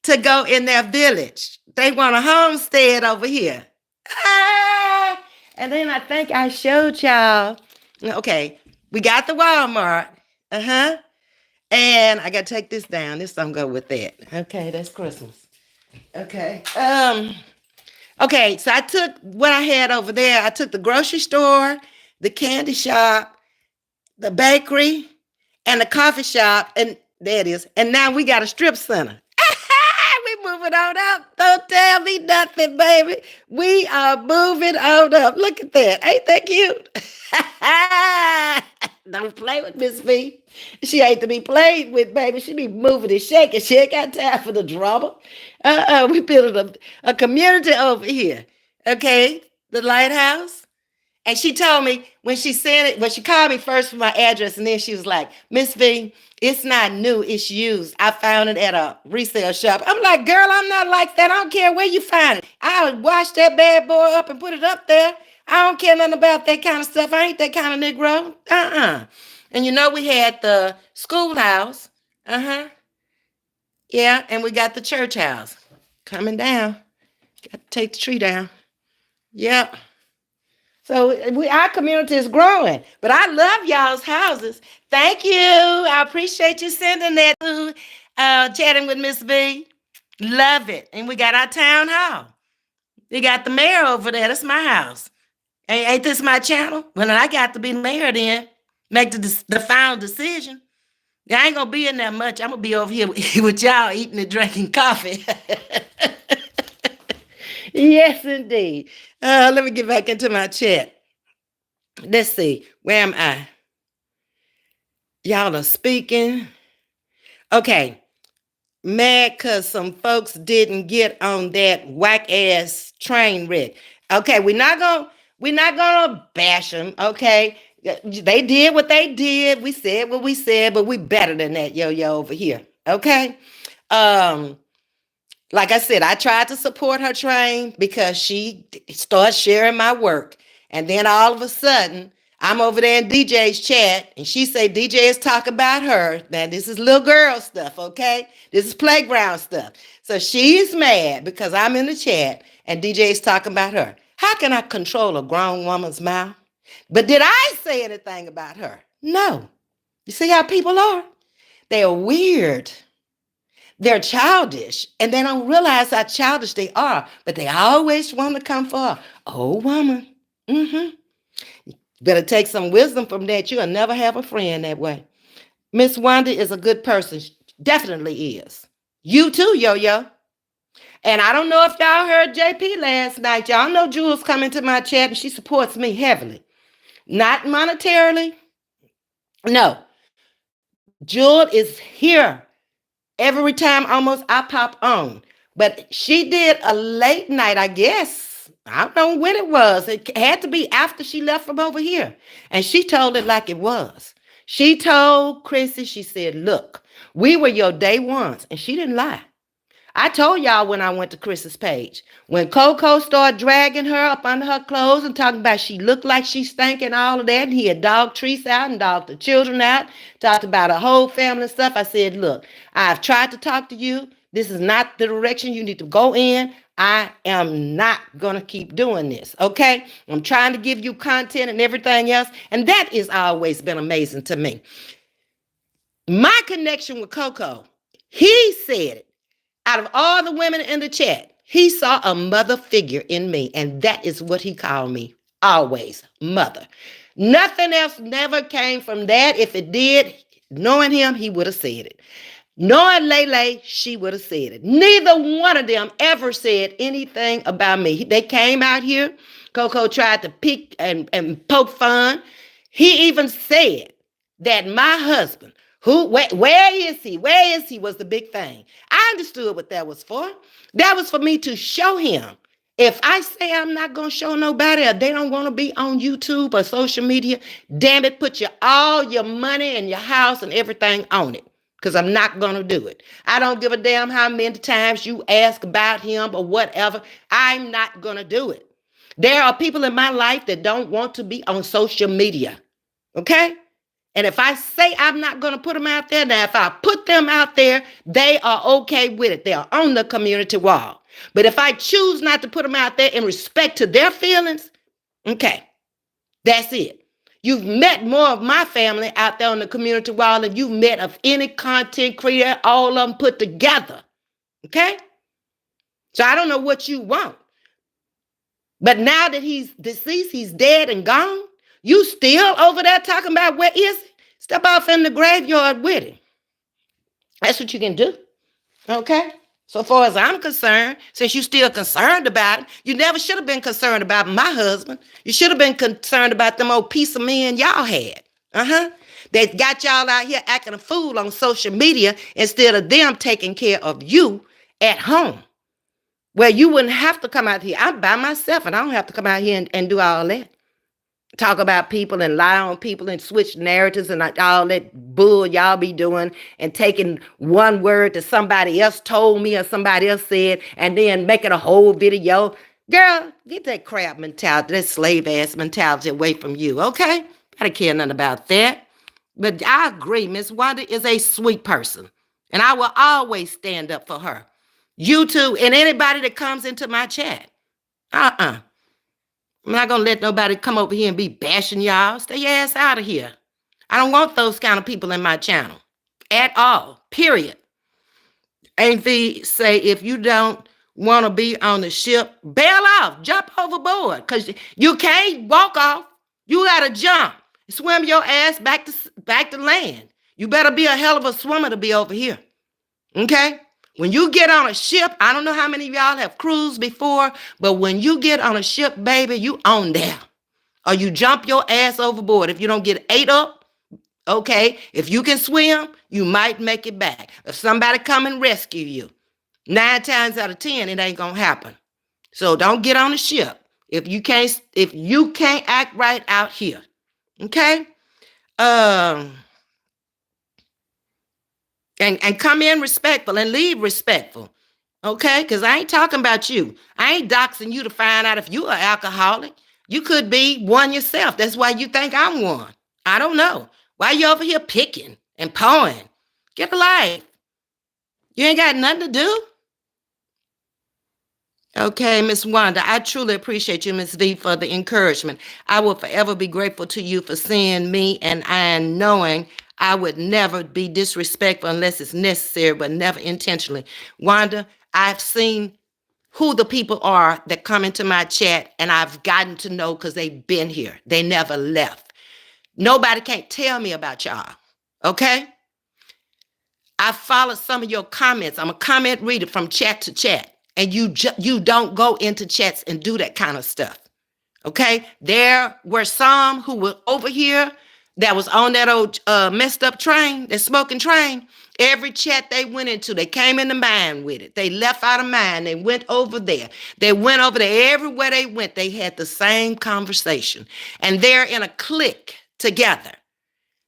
to go in their village. They want a homestead over here. Ah! And then I think I showed y'all. Okay, we got the Walmart. Uh-huh. And I gotta take this down. This don't go with that. Okay, that's Christmas. Okay. Okay, so I took what I had over there. I took the grocery store, the candy shop, the bakery, and the coffee shop, and there it is. And now we got a strip center. We moving on up. Don't tell me nothing, baby. We are moving on up. Look at that. Ain't that cute? Don't play with Ms.V. She ain't to be played with, baby. She be moving and shaking. She ain't got time for the drama. We building a community over here. Okay? The lighthouse. And she told me when she said it, when she called me first for my address, and then she was like, Ms.V, it's not new, it's used. I found it at a resale shop. I'm like, girl, I'm not like that. I don't care where you find it. I'll wash that bad boy up and put it up there. I don't care nothing about that kind of stuff. I ain't that kind of Negro. And you know, we had the schoolhouse. Yeah, and we got the church house coming down. Got to take the tree down. Yep. So our community is growing. But I love y'all's houses. Thank you. I appreciate you sending that to Chatting with Miss V. Love it. And we got our town hall. We got the mayor over there. That's my house. Ain't this my channel? Well, I got to be mayor then. Make the final decision. I ain't gonna be in there much. I'm gonna be over here with y'all eating and drinking coffee. Yes, indeed. Let me get back into my chat. Let's see. Where am I? Y'all are speaking. Okay. Mad because some folks didn't get on that whack ass train wreck. Okay, we're not gonna bash them. Okay, they did what they did. We said what we said, but we better than that, yo over here. Okay, um, like I said, I tried to support her train because she started sharing my work. And then all of a sudden, I'm over there in DJ's chat and she say DJ is talking about her. Now this is little girl stuff, okay? This is playground stuff. So she's mad because I'm in the chat and DJ is talking about her. How can I control a grown woman's mouth? But did I say anything about her? No. You see how people are? They are weird. They're childish and they don't realize how childish they are, but they always want to come for an old woman. Mm-hmm. Better take some wisdom from that. You'll never have a friend that way. Miss Wanda is a good person. She definitely is. You too, Yo-Yo. And I don't know if y'all heard JP last night. Y'all know Jules come into my chat and she supports me heavily. Not monetarily. No. Jules is here every time almost I pop on. But she did a late night, I guess. I don't know when it was. It had to be after she left from over here. And she told it like it was. She told Chrissy, she said, look, we were your day ones. And she didn't lie. I told y'all when I went to Chris's page, when Coco started dragging her up under her clothes and talking about she looked like she stank and all of that, and he had dogged Treese out and dogged the children out, talked about her whole family and stuff. I said, look, I've tried to talk to you. This is not the direction you need to go in. I am not going to keep doing this, okay? I'm trying to give you content and everything else, and that has always been amazing to me. My connection with Coco, he said it. Out of all the women in the chat, he saw a mother figure in me, and that is what he called me. Always, mother. Nothing else never came from that. If it did, knowing him, he would have said it. Knowing Lele, she would have said it. Neither one of them ever said anything about me. They came out here. Coco tried to pick and poke fun. He even said that my husband, where is he? Where is he was the big thing. I understood what that was for. That was for me to show him. If I say I'm not going to show nobody or they don't want to be on YouTube or social media, damn it, put all your money and your house and everything on it. Because I'm not going to do it. I don't give a damn how many times you ask about him or whatever. I'm not going to do it. There are people in my life that don't want to be on social media. Okay? And if I say I'm not going to put them out there, now if I put them out there, they are okay with it. They are on the community wall. But if I choose not to put them out there in respect to their feelings, okay, that's it. You've met more of my family out there on the community wall than you've met of any content creator, all of them put together. Okay? So I don't know what you want. But now that he's deceased, he's dead and gone, you still over there talking about where is he? Step off in the graveyard with him. That's what you can do. Okay? So far as I'm concerned, since you're still concerned about it, you never should have been concerned about my husband. You should have been concerned about them old piece of men y'all had. They got y'all out here acting a fool on social media instead of them taking care of you at home. Where you wouldn't have to come out here. I'm by myself and I don't have to come out here and do all that. Talk about people and lie on people and switch narratives and all that bull y'all be doing and taking one word that somebody else told me or somebody else said and then making a whole video. Girl, get that crap mentality, that slave ass mentality away from you, okay? I don't care nothing about that. But I agree, Miss Wanda is a sweet person and I will always stand up for her. You too, and anybody that comes into my chat. I'm not going to let nobody come over here and be bashing y'all. Stay your ass out of here. I don't want those kind of people in my channel at all, period. Ms.V say if you don't want to be on the ship, bail off, jump overboard, because you can't walk off. You got to jump, swim your ass back to land. You better be a hell of a swimmer to be over here, okay? When you get on a ship, I don't know how many of y'all have cruised before, but when you get on a ship, baby, you on there. Or you jump your ass overboard. If you don't get ate up, okay, if you can swim, you might make it back. If somebody come and rescue you, 9 times out of 10, it ain't gonna happen. So don't get on the ship if you can't act right out here. Okay? And come in respectful and leave respectful. Okay? Because I ain't talking about you. I ain't doxing you to find out if you're an alcoholic. You could be one yourself. That's why you think I'm one. I don't know. Why you over here picking and pawing? Get a life. You ain't got nothing to do. Okay, Miss Wanda, I truly appreciate you, Ms.V, for the encouragement. I will forever be grateful to you for seeing me and knowing I would never be disrespectful unless it's necessary, but never intentionally. Wanda, I've seen who the people are that come into my chat, and I've gotten to know because they've been here. They never left. Nobody can't tell me about y'all, okay? I followed some of your comments. I'm a comment reader from chat to chat. And you don't go into chats and do that kind of stuff. Okay? There were some who were over here that was on that old messed up train, that smoking train. Every chat they went into, they came into mind with it. They left out of mind. They went over there. They went over there. Everywhere they went, they had the same conversation. And they're in a clique together.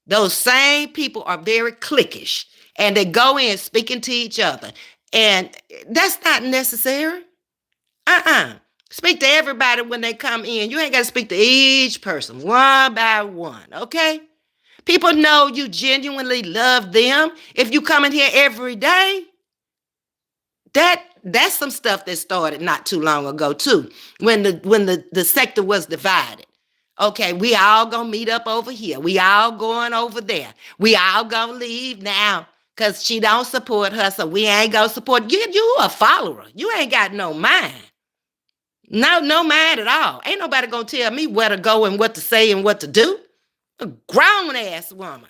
Those same people are very cliquish. And they go in speaking to each other. And that's not necessary. Speak to everybody when they come in. You ain't got to speak to each person one by one, okay? People know you genuinely love them. If you come in here every day, that's some stuff that started not too long ago too, when the sector was divided. Okay, we all gonna meet up over here. We all going over there. We all gonna leave now because she don't support her, so we ain't gonna support you. You a follower. You ain't got no mind. No mind at all. Ain't nobody gonna tell me where to go and what to say and what to do. A grown-ass woman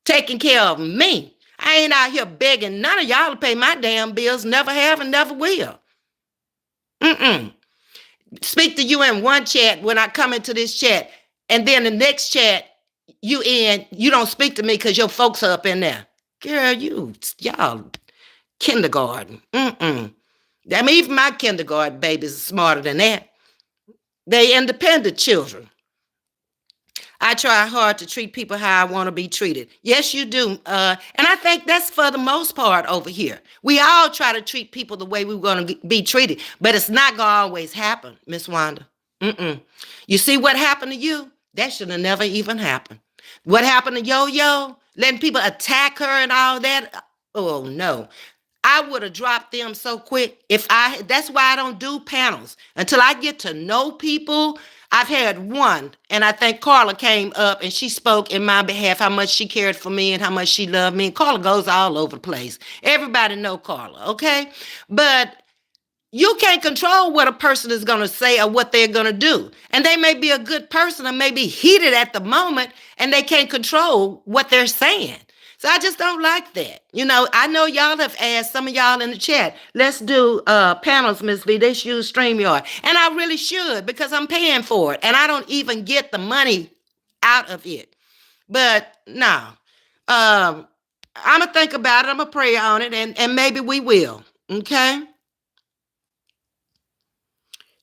taking care of me. I ain't out here begging none of y'all to pay my damn bills. Never have and never will. Speak to you in one chat when I come into this chat, and then the next chat you don't speak to me because your folks are up in there. Girl, y'all kindergarten. I mean, even my kindergarten babies are smarter than that. They independent children. I try hard to treat people how I want to be treated. Yes, you do. And I think that's for the most part over here. We all try to treat people the way we're going to be treated, but it's not going to always happen, Miss Wanda. You see what happened to you? That should have never even happened. What happened to Yo-Yo? Letting people attack her and all that? Oh, no. I would have dropped them so quick. That's why I don't do panels. Until I get to know people. I've had one, and I think Carla came up and she spoke in my behalf, how much she cared for me and how much she loved me. And Carla goes all over the place. Everybody know Carla, okay? But you can't control what a person is going to say or what they're going to do. And they may be a good person or may be heated at the moment, and they can't control what they're saying. So I just don't like that. You know, I know y'all have asked, some of y'all in the chat, let's do panels, Ms.V. They should use StreamYard. And I really should, because I'm paying for it. And I don't even get the money out of it. But no, I'm going to think about it. I'm going to pray on it, and maybe we will. Okay?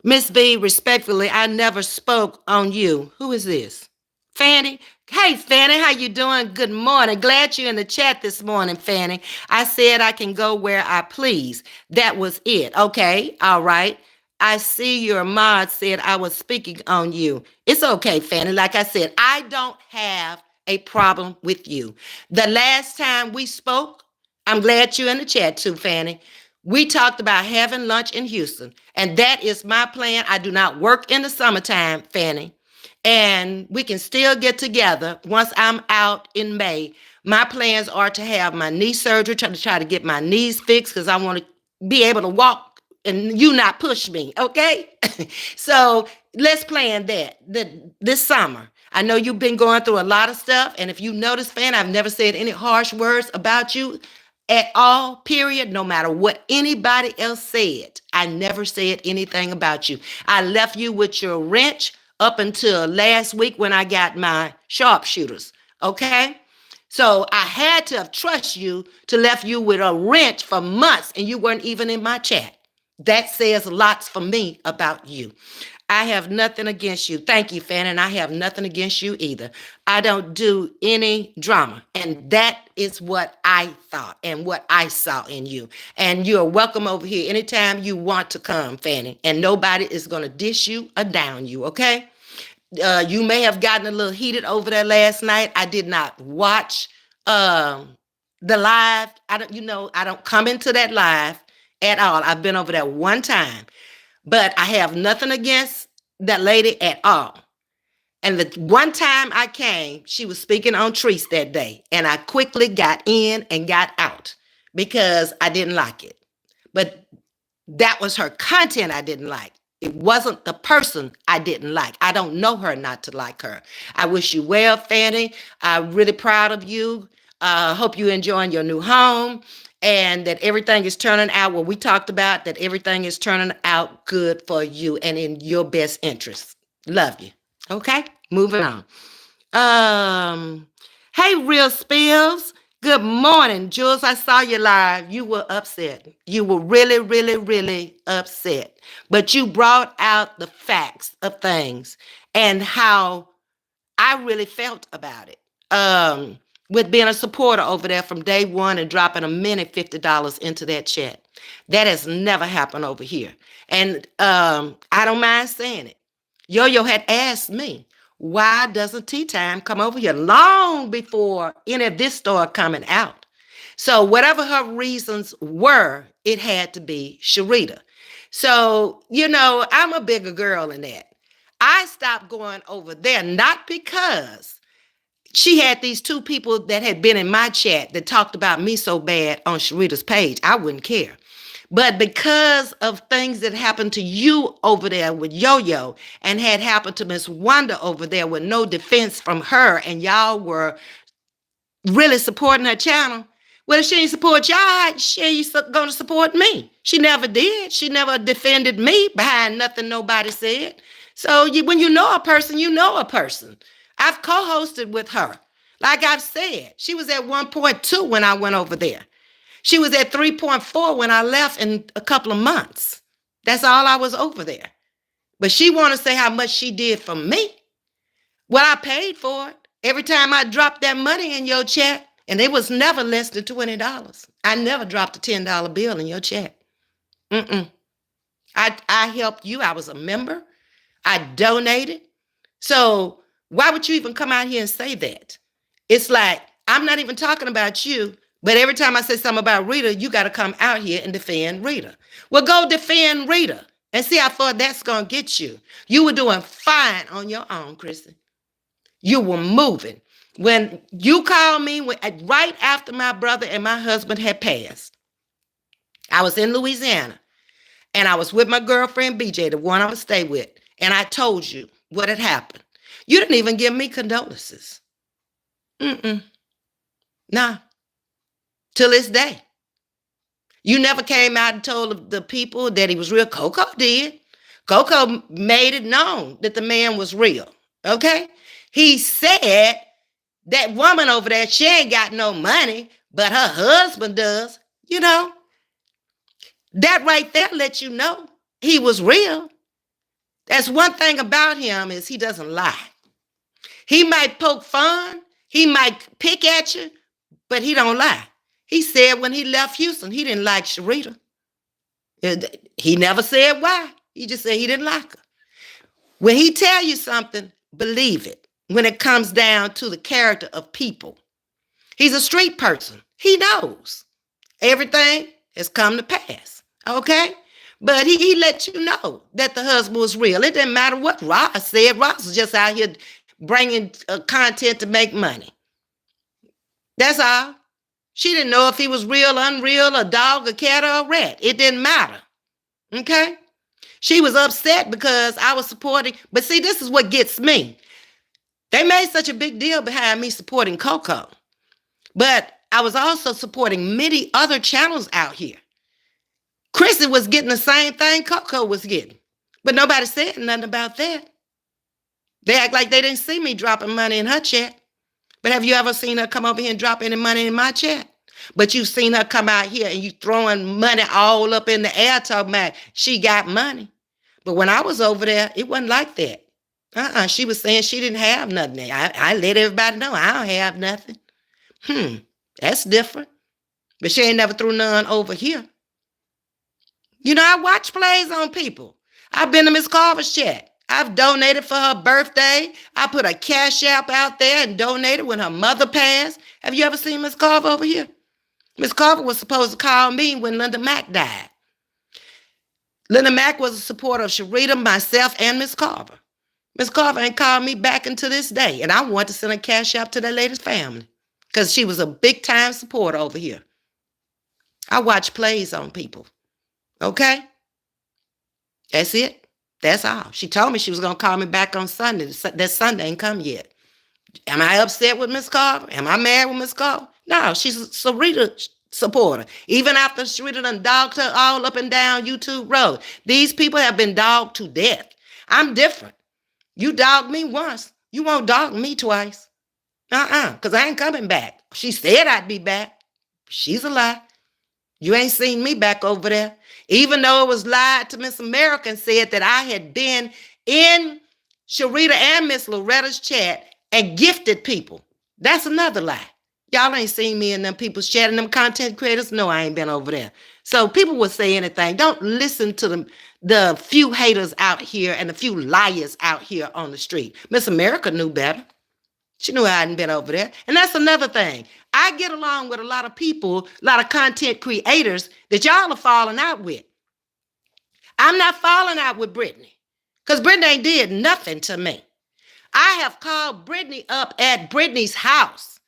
Ms.V, respectfully, I never spoke on you. Who is this? Fanny? Hey, Fanny, how you doing? Good morning. Glad you're in the chat this morning, Fanny. I said I can go where I please. That was it. Okay, all right. I see your mod said I was speaking on you. It's okay, Fanny. Like I said, I don't have a problem with you. The last time we spoke, I'm glad you're in the chat too, Fanny. We talked about having lunch in Houston, and that is my plan. I do not work in the summertime, Fanny, and we can still get together once I'm out in May. My plans are to have my knee surgery, try to get my knees fixed because I want to be able to walk and you not push me, okay? So let's plan that this summer. I know you've been going through a lot of stuff, and if you notice, Fan, I've never said any harsh words about you at all, period, no matter what anybody else said. I never said anything about you. I left you with your wrench up until last week when I got my sharpshooters, okay? So I had to have trust you to left you with a wrench for months and you weren't even in my chat. That says lots for me about you. I have nothing against you. Thank you, Fan, and I have nothing against you either. I don't do any drama, and that is what I thought and what I saw in you. And you're welcome over here anytime you want to come, Fanny, and nobody is going to dish you or down you, okay? You may have gotten a little heated over there last night. I did not watch the live. I don't come into that live at all. I've been over there one time. But I have nothing against that lady at all. And the one time I came, she was speaking on Treese that day. And I quickly got in and got out because I didn't like it. But that was her content I didn't like. It wasn't the person I didn't like. I don't know her not to like her. I wish you well, Fanny. I'm really proud of you. Hope you're enjoying your new home and that everything is turning out what we talked about, that everything is turning out good for you and in your best interest. Love you. Okay, moving on. Hey, Real Spills. Good morning, Jules. I saw you live. You were upset. You were really, really, really upset. But you brought out the facts of things and how I really felt about it. With being a supporter over there from day one and dropping a minute $50 into that chat. That has never happened over here. And I don't mind saying it. Yo-Yo had asked me, why doesn't Tea Time come over here long before any of this started coming out? So whatever her reasons were, it had to be Sharita. So, I'm a bigger girl than that. I stopped going over there, not because she had these two people that had been in my chat that talked about me so bad on Sharita's page. I wouldn't care. But because of things that happened to you over there with Yo-Yo and had happened to Miss Wanda over there with no defense from her, and y'all were really supporting her channel. Well, if she ain't support y'all, she ain't going to support me. She never did. She never defended me behind nothing nobody said. So when you know a person, you know a person. I've co-hosted with her. Like I've said, she was at 1.2 when I went over there. She was at 3.4 when I left in a couple of months. That's all I was over there. But she want to say how much she did for me. Well, I paid for it. Every time I dropped that money in your chat, and it was never less than $20. I never dropped a $10 bill in your chat. I helped you. I was a member. I donated. So why would you even come out here and say that? It's like, I'm not even talking about you, but every time I say something about Rita, you got to come out here and defend Rita. Well, go defend Rita and see how far that's going to get you. You were doing fine on your own, Kristen. You were moving. When you called me right after my brother and my husband had passed, I was in Louisiana and I was with my girlfriend, BJ, the one I would stay with. And I told you what had happened. You didn't even give me condolences. Nah. Till this day. You never came out and told the people that he was real. Coco did. Coco made it known that the man was real. Okay? He said that woman over there, she ain't got no money, but her husband does. That right there lets you know he was real. That's one thing about him is he doesn't lie. He might poke fun. He might pick at you, but he don't lie. He said when he left Houston, he didn't like Sharita. He never said why. He just said he didn't like her. When he tell you something, believe it. When it comes down to the character of people. He's a street person. He knows everything has come to pass. Okay? But he let you know that the husband was real. It didn't matter what Ross said. Ross was just out here bringing content to make money. That's all. She didn't know if he was real, unreal, a dog, a cat, or a rat. It didn't matter. Okay? She was upset because I was supporting. But see, this is what gets me. They made such a big deal behind me supporting Coco. But I was also supporting many other channels out here. Chrissy was getting the same thing Coco was getting. But nobody said nothing about that. They act like they didn't see me dropping money in her chat. But have you ever seen her come over here and drop any money in my chat? But you've seen her come out here and you throwing money all up in the air talking about she got money. But when I was over there, it wasn't like that. She was saying she didn't have nothing. I let everybody know I don't have nothing. That's different. But she ain't never threw none over here. You know, I watch plays on people. I've been to Miss Carver's chat. I've donated for her birthday. I put a cash app out there and donated when her mother passed. Have you ever seen Miss Carver over here? Miss Carver was supposed to call me when Linda Mack died. Linda Mack was a supporter of Sharita, myself, and Miss Carver. Miss Carver ain't called me back until this day, and I want to send a cash app to that lady's family because she was a big-time supporter over here. I watch plays on people. Okay? That's it. That's all. She told me she was going to call me back on Sunday. That Sunday ain't come yet. Am I upset with Miss Carver? Am I mad with Miss Carver? No, she's a Sarita supporter. Even after Sarita done dogged her all up and down YouTube Road. These people have been dogged to death. I'm different. You dogged me once. You won't dog me twice. Because I ain't coming back. She said I'd be back. She's a lie. You ain't seen me back over there. Even though it was lied to Miss America and said that I had been in Sharita and Miss Loretta's chat and gifted people. That's another lie. Y'all ain't seen me in them people's chat, and them content creators know I ain't been over there. So people will say anything. Don't listen to the few haters out here and the few liars out here on the street. Miss America knew better. She knew I hadn't been over there. And that's another thing. I get along with a lot of people, a lot of content creators that y'all are falling out with. I'm not falling out with Brittany because Brittany ain't did nothing to me. I have called Brittany up at Brittany's house.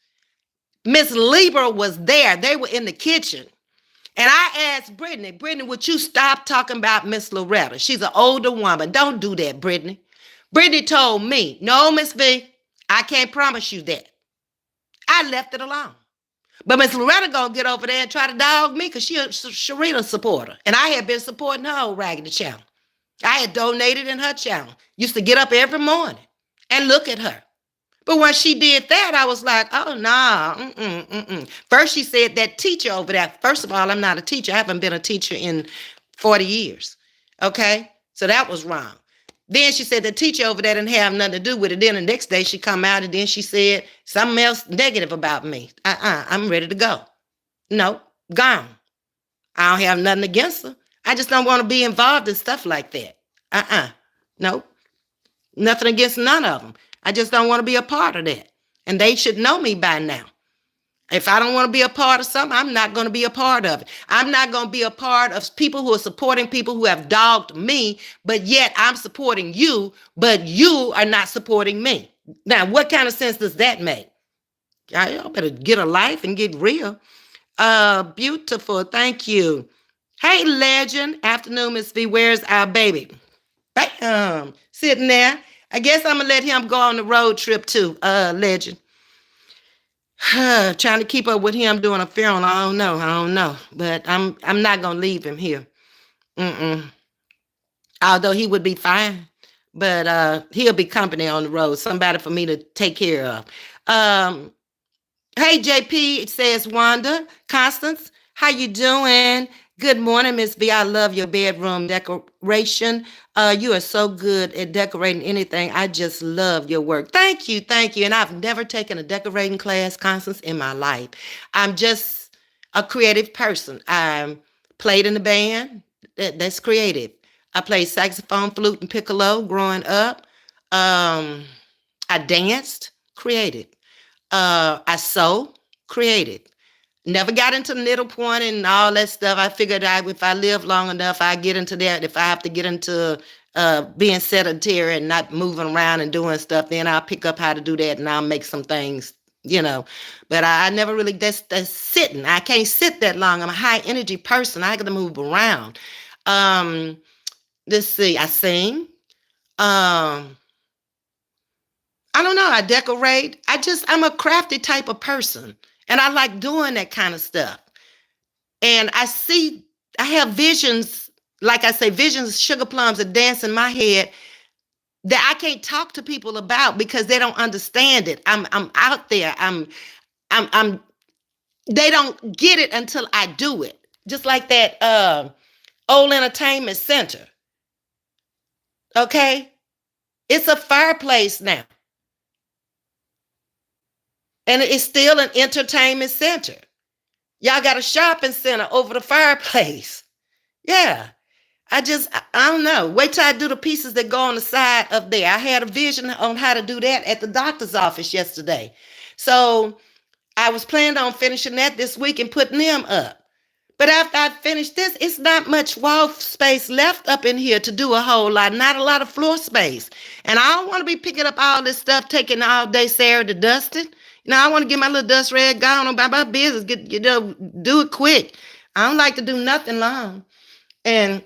Miss Libra was there. They were in the kitchen. And I asked Brittany, would you stop talking about Miss Loretta? She's an older woman. Don't do that, Brittany. Brittany told me, no, Ms.V, I can't promise you that. I left it alone. But Miss Loretta gonna get over there and try to dog me because she a Sharita supporter. And I had been supporting her old raggedy channel. I had donated in her channel. Used to get up every morning and look at her. But when she did that, I was like, oh, no. First, she said that teacher over there. First of all, I'm not a teacher. I haven't been a teacher in 40 years. Okay? So that was wrong. Then she said the teacher over there didn't have nothing to do with it. Then the next day she come out and then she said something else negative about me. I'm ready to go. No, gone. I don't have nothing against her. I just don't want to be involved in stuff like that. No, nothing against none of them. I just don't want to be a part of that. And they should know me by now. If I don't want to be a part of something, I'm not going to be a part of it. I'm not going to be a part of people who are supporting people who have dogged me, but yet I'm supporting you, but you are not supporting me. Now, what kind of sense does that make? Y'all better get a life and get real. Beautiful. Thank you. Hey, legend. Afternoon, Ms.V. Where's our baby? Bam. Sitting there. I guess I'm going to let him go on the road trip too, legend. Trying to keep up with him doing a funeral. I don't know. But I'm not going to leave him here. Although he would be fine. But he'll be company on the road. Somebody for me to take care of. Hey, JP, it says Wanda. Constance, how you doing? Good morning, Ms. V. I love your bedroom decoration. You are so good at decorating anything. I just love your work. Thank you. And I've never taken a decorating class, Constance, in my life. I'm just a creative person. I played in the band. That's creative. I played saxophone, flute, and piccolo growing up. I danced, creative. I sew, creative. Never got into needle point and all that stuff. I figured if I live long enough, I get into that. If I have to get into being sedentary and not moving around and doing stuff, then I'll pick up how to do that and I'll make some things, you know. But I never really, that's sitting. I can't sit that long. I'm a high energy person. I got to move around. Um, let's see. I sing. Um, I don't know. I decorate. I'm a crafty type of person. And I like doing that kind of stuff. And I have visions, like I say, visions, sugar plums that dance in my head that I can't talk to people about because they don't understand it. I'm out there. I'm they don't get it until I do it. Just like that old entertainment center. Okay? It's a fireplace now. And it's still an entertainment center. Y'all got a shopping center over the fireplace. Yeah. I don't know. Wait till I do the pieces that go on the side up there. I had a vision on how to do that at the doctor's office yesterday. So I was planning on finishing that this week and putting them up. But after I finish this, it's not much wall space left up in here to do a whole lot. Not a lot of floor space. And I don't want to be picking up all this stuff, taking all day Sarah to dust it. I want to get my little dust rag gone about my business. Do it quick. I don't like to do nothing long. And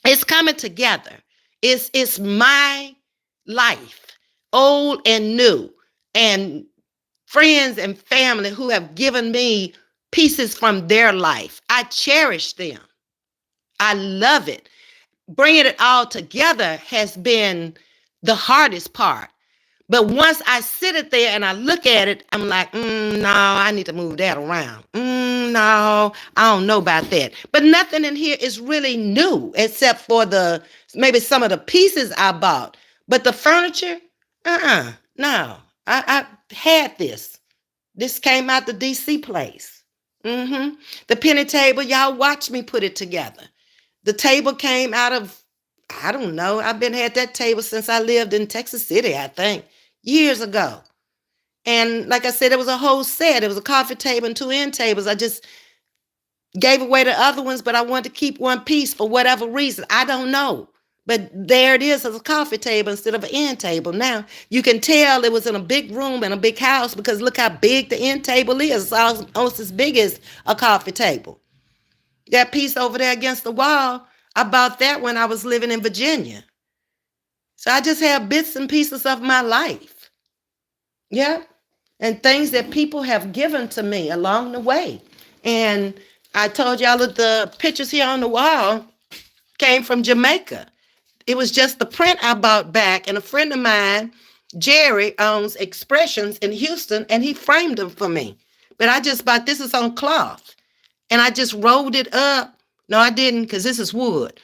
it's coming together. It's my life, old and new, and friends and family who have given me pieces from their life. I cherish them. I love it. Bringing it all together has been the hardest part. But once I sit it there and I look at it, I'm like, no, I need to move that around. No, I don't know about that. But nothing in here is really new except for maybe some of the pieces I bought. But the furniture, no. I had this. This came out the DC place. The penny table, y'all watch me put it together. The table came out of, I don't know. I've been had that table since I lived in Texas City, I think, years ago. And like I said, it was a whole set. It was a coffee table and two end tables. I just gave away the other ones, but I wanted to keep one piece for whatever reason. I don't know. But there it is as a coffee table instead of an end table. Now, you can tell it was in a big room and a big house because look how big the end table is. It's almost as big as a coffee table. That piece over there against the wall, I bought that when I was living in Virginia. So I just have bits and pieces of my life. Yeah. And things that people have given to me along the way. And I told y'all that the pictures here on the wall came from Jamaica. It was just the print I bought back. And a friend of mine, Jerry, owns Expressions in Houston, and he framed them for me. But I just bought, this is on cloth. And I just rolled it up. No, I didn't, because this is wood.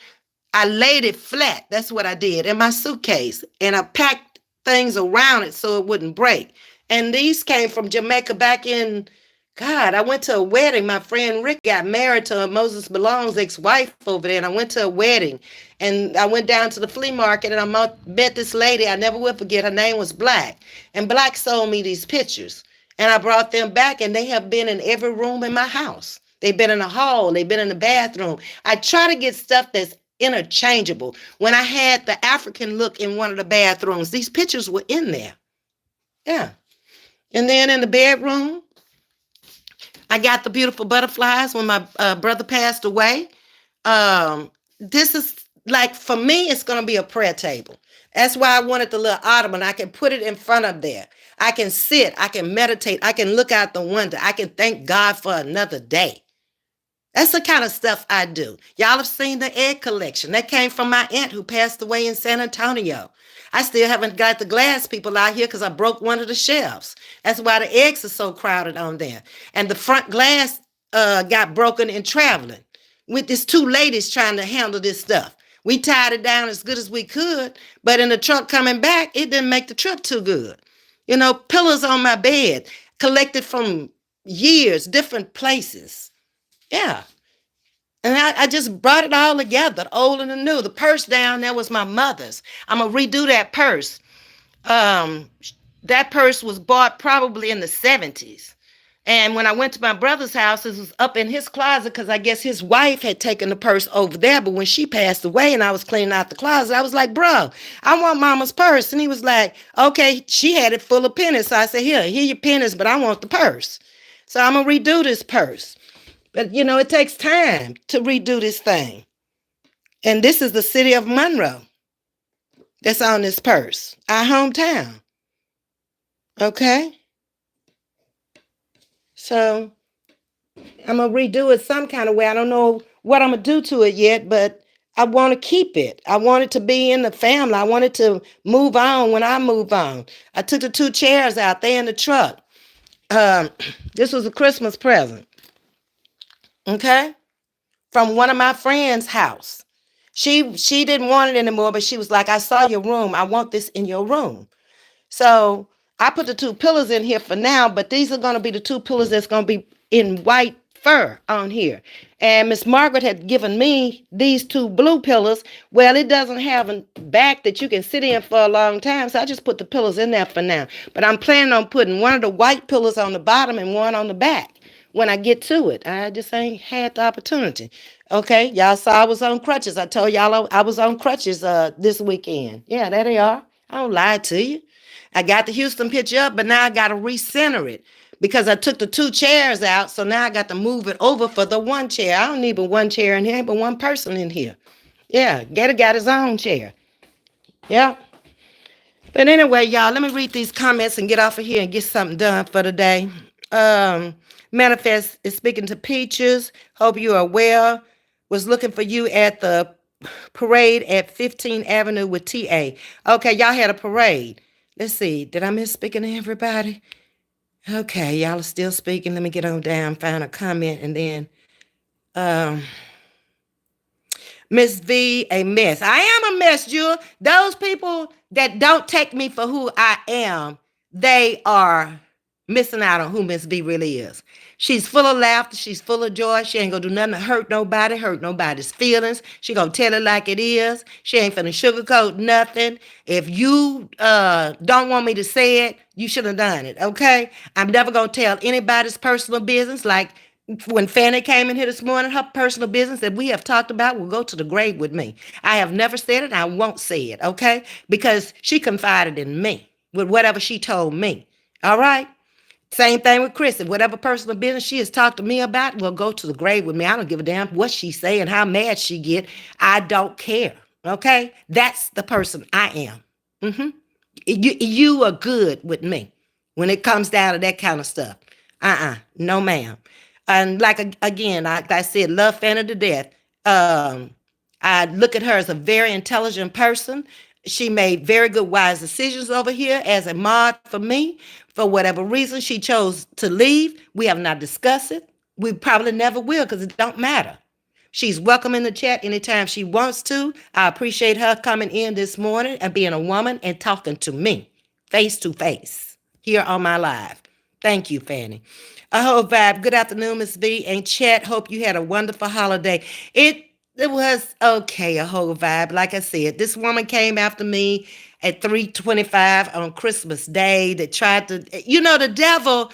I laid it flat. That's what I did in my suitcase. And I packed things around it so it wouldn't break. And these came from Jamaica back in, God, I went to a wedding. My friend Rick got married to Moses Malong's ex-wife over there. And I went to a wedding. And I went down to the flea market and I met this lady. I never will forget. Her name was Black. And Black sold me these pictures. And I brought them back and they have been in every room in my house. They've been in the hall. They've been in the bathroom. I try to get stuff that's interchangeable. When I had the African look in one of the bathrooms, these pictures were in there. Yeah. And then in the bedroom, I got the beautiful butterflies when my brother passed away. This is like, for me, it's going to be a prayer table. That's why I wanted the little ottoman. I can put it in front of there. I can sit. I can meditate. I can look out the window. I can thank God for another day. That's the kind of stuff I do. Y'all have seen the egg collection. That came from my aunt who passed away in San Antonio. I still haven't got the glass people out here because I broke one of the shelves. That's why the eggs are so crowded on there. And the front glass got broken in traveling with these two ladies trying to handle this stuff. We tied it down as good as we could, but in the truck coming back, it didn't make the trip too good. Pillows on my bed, collected from years, different places. Yeah. And I just brought it all together, the old and the new. The purse down there was my mother's. I'm going to redo that purse. That purse was bought probably in the 70s. And when I went to my brother's house, it was up in his closet because I guess his wife had taken the purse over there. But when she passed away and I was cleaning out the closet, I was like, bro, I want mama's purse. And he was like, okay, she had it full of pennies. So I said, here your pennies, but I want the purse. So I'm going to redo this purse. But, it takes time to redo this thing. And this is the city of Monroe that's on this purse, our hometown. Okay? So I'm going to redo it some kind of way. I don't know what I'm going to do to it yet, but I want to keep it. I want it to be in the family. I want it to move on when I move on. I took the 2 chairs out there in the truck. Um, this was a Christmas present, okay, from one of my friends' house. She didn't want it anymore, but she was like, I saw your room. I want this in your room. So I put the 2 pillows in here for now, but these are going to be the 2 pillows that's going to be in white fur on here. And Miss Margaret had given me these 2 blue pillows. Well, it doesn't have a back that you can sit in for a long time, so I just put the pillows in there for now. But I'm planning on putting one of the white pillows on the bottom and one on the back when I get to it. I just ain't had the opportunity. Okay, y'all saw I was on crutches. I told y'all I was on crutches this weekend. Yeah, there they are. I don't lie to you. I got the Houston picture up, but now I got to recenter it because I took the 2 chairs out. So now I got to move it over for the 1 chair. I don't need but 1 chair in here, but 1 person in here. Yeah, Gator got his own chair. Yeah. But anyway, y'all, let me read these comments and get off of here and get something done for the day. Manifest is speaking to Peaches. Hope you are well. Was looking for you at the parade at 15th Avenue with TA. Okay, y'all had a parade. Let's see. Did I miss speaking to everybody? Okay, y'all are still speaking. Let me get on down, find a comment, and then um Ms.V, a mess. I am a mess, Jewel. Those people that don't take me for who I am, they are missing out on who Ms.V really is. She's full of laughter. She's full of joy. She ain't gonna do nothing to hurt nobody's feelings. She gonna tell it like it is. She ain't finna sugarcoat nothing. If you don't want me to say it, you should have done it, okay? I'm never gonna tell anybody's personal business. Like when Fanny came in here this morning, her personal business that we have talked about will go to the grave with me. I have never said it. I won't say it, okay? Because she confided in me with whatever she told me. All right? Same thing with Chrissy. Whatever personal business she has talked to me about will go to the grave with me. I don't give a damn what she say and how mad she get. I don't care, okay? That's the person I am. You are good with me when it comes down to that kind of stuff. No ma'am. And like I said, love Fanny to death. I look at her as a very intelligent person. She made very good, wise decisions over here as a mod for me. For whatever reason, she chose to leave. We have not discussed it. We probably never will because it don't matter. She's welcome in the chat anytime she wants to. I appreciate her coming in this morning and being a woman and talking to me face to face here on my live. Thank you, Fanny. A whole vibe. Good afternoon, Ms.V. And chat. Hope you had a wonderful holiday. It was okay, a whole vibe. Like I said, this woman came after me at 3:25 on Christmas Day that tried to, the devil,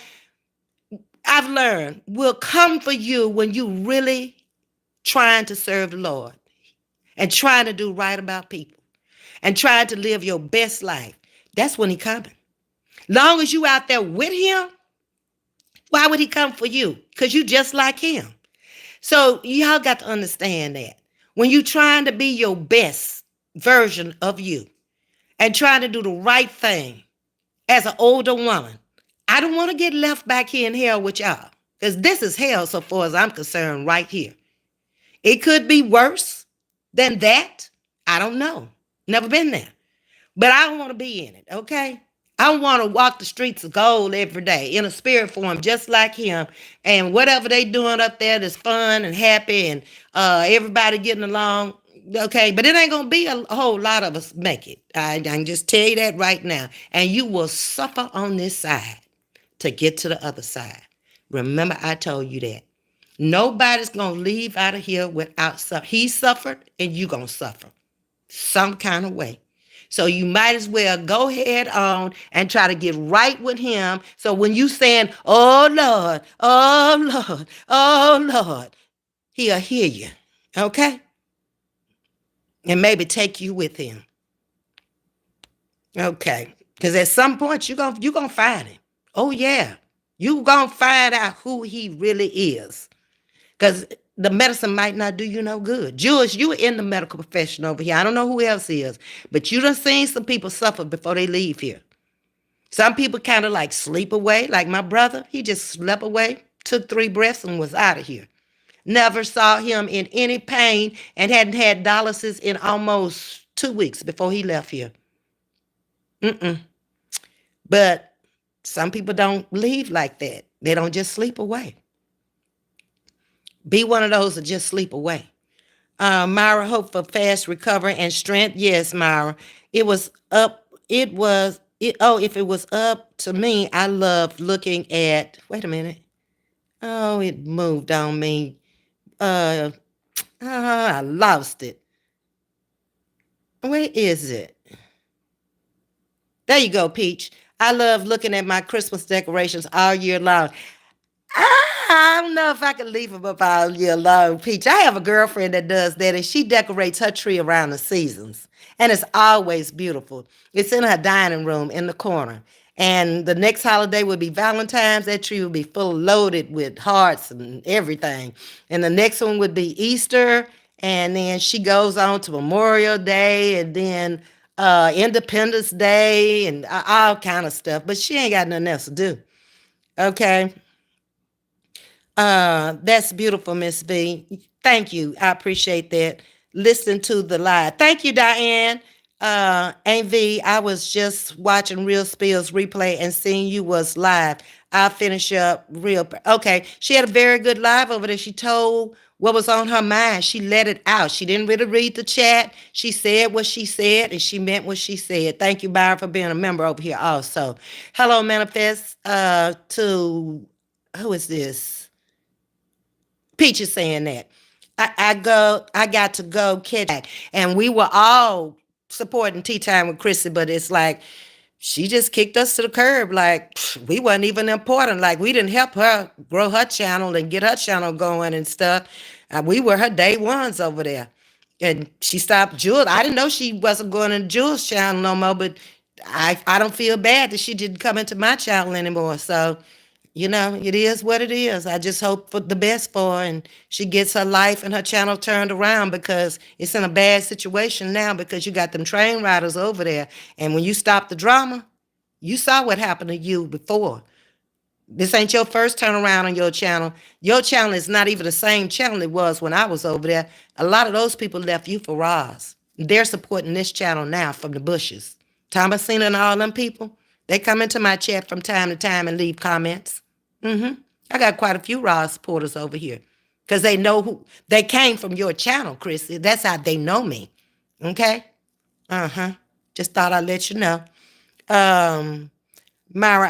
I've learned, will come for you when you really trying to serve the Lord and trying to do right about people and trying to live your best life. That's when he coming. Long as you out there with him, why would he come for you? Because you just like him. So y'all got to understand that. When you trying to be your best version of you and trying to do the right thing as an older woman, I don't want to get left back here in hell with y'all. Because this is hell so far as I'm concerned right here. It could be worse than that. I don't know. Never been there. But I don't want to be in it, okay? I want to walk the streets of gold every day in a spirit form just like him. And whatever they doing up there that's fun and happy and everybody getting along, okay? But it ain't going to be a whole lot of us make it. I can just tell you that right now. And you will suffer on this side to get to the other side. Remember, I told you that. Nobody's going to leave out of here without suffering. He suffered and you going to suffer some kind of way. So you might as well go ahead on and try to get right with him. So when you saying, oh Lord, oh Lord, oh Lord, he'll hear you. Okay? And maybe take you with him. Okay. Because at some point you're gonna find him. Oh yeah. You're gonna find out who he really is. Because the medicine might not do you no good. Jewish, you in the medical profession over here. I don't know who else is, but you done seen some people suffer before they leave here. Some people kind of like sleep away, like my brother. He just slept away, took 3 breaths, and was out of here. Never saw him in any pain and hadn't had dialysis in almost 2 weeks before he left here. Mm-mm. But some people don't leave like that. They don't just sleep away. Be one of those that just sleep away. Myra, hope for fast recovery and strength. Yes, Myra. It was up. It was it. Oh, if it was up to me, I love looking at. Wait a minute. Oh, it moved on me. Uh, I lost it. Where is it? There you go, Peach. I love looking at my Christmas decorations all year long. I don't know if I can leave them up all year long, Peach. I have a girlfriend that does that, and she decorates her tree around the seasons, and it's always beautiful. It's in her dining room in the corner. And the next holiday would be Valentine's. That tree would be full loaded with hearts and everything. And the next one would be Easter, and then she goes on to Memorial Day, and then Independence Day, and all kind of stuff. But she ain't got nothing else to do. Okay. That's beautiful, Miss V. Thank you. I appreciate that. Listen to the live. Thank you, Diane. Ms.V, I was just watching Real Spills replay and seeing you was live. I'll finish up real. Okay. She had a very good live over there. She told what was on her mind. She let it out. She didn't really read the chat. She said what she said and she meant what she said. Thank you, Byron, for being a member over here also. Hello, Manifest, to who is this? Peach is saying that. I got to go catch back. And we were all supporting Tea Time with Chrissy, but it's like she just kicked us to the curb. Like we wasn't even important. Like we didn't help her grow her channel and get her channel going and stuff. We were her day ones over there. And she stopped Jules. I didn't know she wasn't going to Jules' channel no more, but I don't feel bad that she didn't come into my channel anymore. So it is what it is. I just hope for the best for her and she gets her life and her channel turned around because it's in a bad situation now because you got them train riders over there. And when you stop the drama, you saw what happened to you before. This ain't your first turnaround on your channel. Your channel is not even the same channel it was when I was over there. A lot of those people left you for Roz. They're supporting this channel now from the bushes. Thomasina and all them people, they come into my chat from time to time and leave comments. I got quite a few Roz supporters over here because they know who they came from your channel, Chrissy. That's how they know me. Okay? Just thought I'd let you know. Myra,